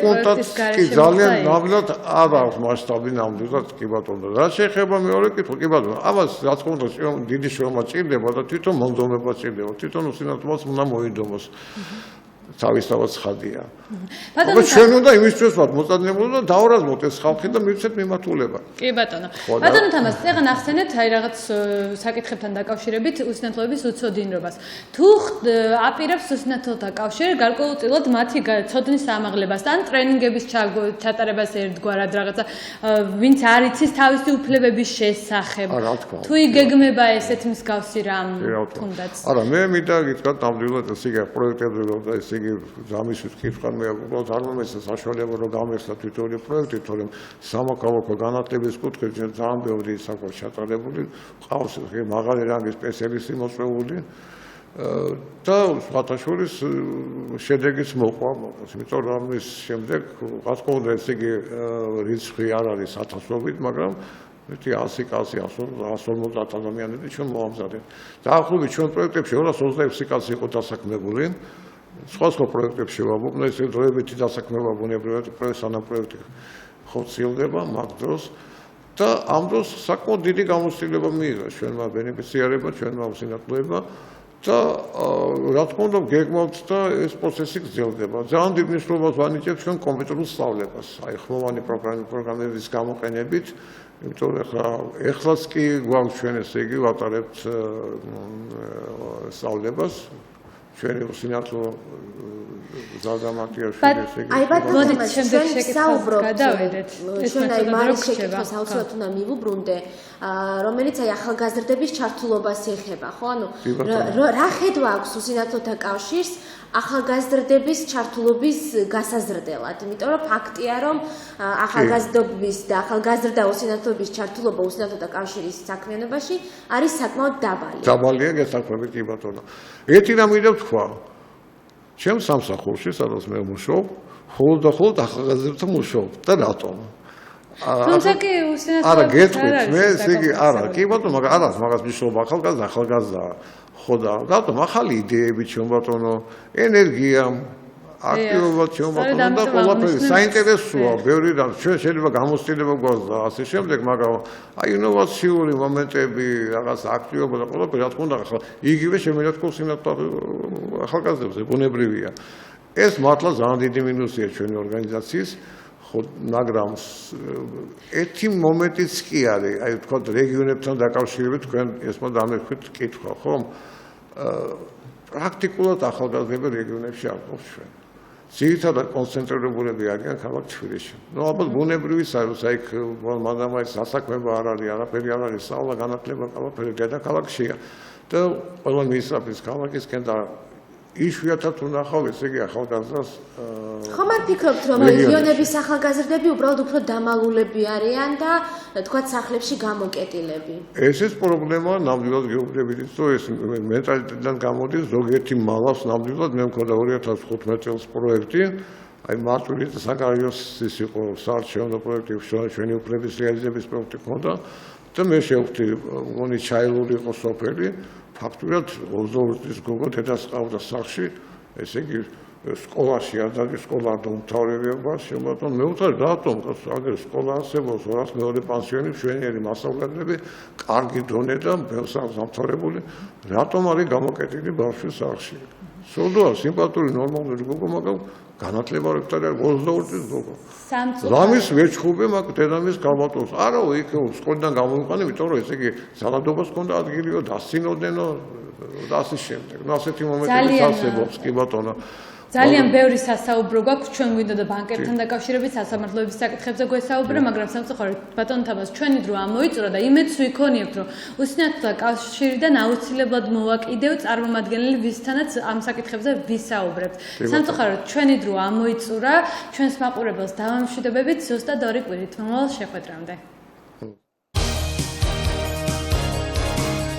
კონტაქტი ძალიან ნამდვილად არ აქვს მასშტაბი ნამდვილად კი ბატონო რა შეეხება მეორე კითხვა კი ბატონო ამას რაც თქმა უნდა დიდი შრომა ჭირდება და თვითონ მონდომება ჭირდება თვითონ უსინათლობას უნდა მოიდომოს თავისთავად ცხადია. ბატონო, ჩვენ უნდა იმისთვის ვართ მოწადებული და დავარაზმოთ ეს ხალხი და მივცეთ მიმართულება. კი ბატონო. ბატონო თამას, წეგან ახსენეთ აი რაღაც საკითხებთან დაკავშირებით უსინათლოების უცოდინრობას. თუ აპირებს უსინათლოთა კავშირი გარკვეულწილად მათი ცოდნის ამაღლებას ან ტრენინგების ჩატარებას ერთგვარად რაღაცა ვინც არ იცის თავისი უფლებების შესახებ. თუ იგეგმება ესეთ მსგავსი რამ თუნდაც. არა, მე მინდა გითხრათ ნამდვილად ესე იგი პროექტებზე და ესე იგი ამისთვის კითხვა მე უბრალოდ არ მომეცდა საშუალება რომ გამეხსნა თვითონი პროექტი, თორემ სამოქალაქო განათლების კუთხით ძალიან ბევრი საკითხი ჩატარებული, ყავს ესე მაღალი რანგის სპეციალისტი მოწვეული და სხვათა შორის შედეგიც მოყვა მაგას, იმიტომ რომ ამის შემდეგ რაც ყოველდღე ესე იგი რიცხვი არ არის ათასობით, მაგრამ 100 ადამიანები ჩვენ მოამზადებთ. დაახლოებით ჩვენ პროექტებში 226 კაცი იყო დასაქმებული. სხვა პროექტებში ვაბობ, ეს დროებითი დასაქმება ბუნებრივად სანამ პროექტი ხორციელდება მაგ დროს და ამ დროს საკმაოდ დიდი გამოცდილება მიიღო ჩვენმა ბენეფიციარებმა, ჩვენმა უსინათლოებმა და რა თქმა უნდა გეგმავთ და ეს პროცესი გრძელდება. ძალიან დიდ მნიშვნელობას ვანიჭებთ ჩვენ კომპიუტერულ სწავლებას, აი ხმოვანი პროგრამების გამოყენებით. იმიტომ ეხლაც კი გვაქვს ჩვენ ესე იგი ვატარებთ სწავლებას ჩვენი უსინათლო ზარდამატიაშვილი ესე იგი. აი ბატონო, ჩვენ საუბრობთ ჩვენ აი მარის შეკითხვას აუცილებლად უნდა მივუბრუნდე, რომელიც აი ახალგაზრდების ჩართულობას ეხება, ხო? ანუ რა ხედვა აქვს უსინათლოთა კავშირს ახალგაზრდების ჩართულობის გასაზრდელად, იმიტომ რომ ფაქტია, რომ ახალგაზრდობის და ახალგაზრდა უსინათლოების ჩართულობა უსინათლოთა კავშირის საქმიანობაში არის საკმაოდ დაბალი. დაბალია გასაკვირველი კი ბატონო. ერთი რამ მინდა ვთქვა. ჩემს სამსახურში, სადაც მე ვმუშაობ, მხოლოდ ახალგაზრდებთან ვმუშაობ და რატომ? თუმცა კი უსინათლოება არა, გეტყვით, მე ესე იგი არა, კი ბატონო, მაგრამ არა, მაგას მნიშვნელობა ახალგაზრდა ხო და რატომ ახალი იდეები ჩვენ ბატონო, ენერგია, აქტივობა ჩვენ ბატონო და ყველაფერი საინტერესოა, ბევრი რამ ჩვენ შეიძლება გამოცდილება გვაქვს და ასე შემდეგ, მაგრამ აი ინოვაციური მომენტები, რაღაც აქტივობა და ყველაფერი რა თქმა უნდა ახლა იგივე შემიძლია თქოს ახალგაზრდებზე ბუნებრივია. ეს მართლა ძალიან დიდი მინუსია ჩვენი ორგანიზაციის, მაგრამ ერთი მომენტიც კი არის, აი თქვა რეგიონებთან დაკავშირებით თქვენ ესმა დამეხვით კითხვა, ხომ? პრაქტიკულად ახალგაზრდები რეგიონებში არ ყოფს ჩვენ. ძირითადად კონცენტრირებულები არიან ქალაქ თბილისში. ნუ ალბათ ბუნებრივი საიქ მადამაის სასაქმება არ არის, არაფერი არ არის, სწავლა, განათლება, ყველაფერი დედაქალაქშია და ყველა მისწავლის ქალაქისკენ და იშვიათად უნახავ ესე იგი ახალგაზრდას. ხომ არ ფიქრობთ რომ რეგიონების ახალგაზრდები უბრალოდ უფრო დამალულები არიან და თქვათ სახლებში გამოკეტილები? ეს პრობლემა ნამდვილად გეუბნებით, რომ ეს მენტალიტეტიდან გამოდის, ზოგიერთი მალავს ნამდვილად მე მქონდა 2015 წელს პროექტი, აი მარტივი საკარიოს ის იყო საარჩევნო პროექტი, ჩვენი უფლების რეალიზების პროექტი მქონდა და მე შევხვდი, მგონი ჩაილური იყო სოფელი. ფაქტურად 22 წლის გოგო დედას ყავდა სახლში, ესე იგი სკოლაში ადრე სკოლა და უმთავრებია შემოთონ მე ვთქვი რატომ აგერ სკოლა არსებობს 202 პანსიონი მშვენიერი მასწავლებლები, კარგი დონე და სამთავრებული, რატომ არის გამოკეტილი ბავშვი სახლში? სულდოა სიმპათური ნორმალური გოგო, მაგრამ განათლება რექტორი 22 წლის გოგო. რამის ვეჩხუბე მაგ დედამის გამოტოს. არა, იქ სკოლიდან გამოვიყანე, იმიტომ რომ ესე იგი სალადობას ჰქონდა ადგილიო, დასცინოდნენ და ასე შემდეგ. ნუ ასეთი მომენტები არსებობს, კი ბატონო. ძალიან ბევრი სასაუბრო გვაქვს, ჩვენ გვინდა და ბანკებთან დაკავშირებით სასამართლოების საკითხებზე გვესაუბრა, მაგრამ სამწუხაროდ ბატონო თამას ჩვენი დრო ამოიწურა და იმედს ვიქონიებთ, რომ უსინათლოთა კავშირიდან აუცილებლად მოვაკიდევ წარმომადგენელი, ვისთანაც ამ საკითხებზე ვისაუბრებთ. სამწუხაროდ ჩვენი დრო ამოიწურა, ჩვენს მაყურებელს დავამშვიდობებით ზუსტად 2 კვირით მომავალ შეხვედრამდე.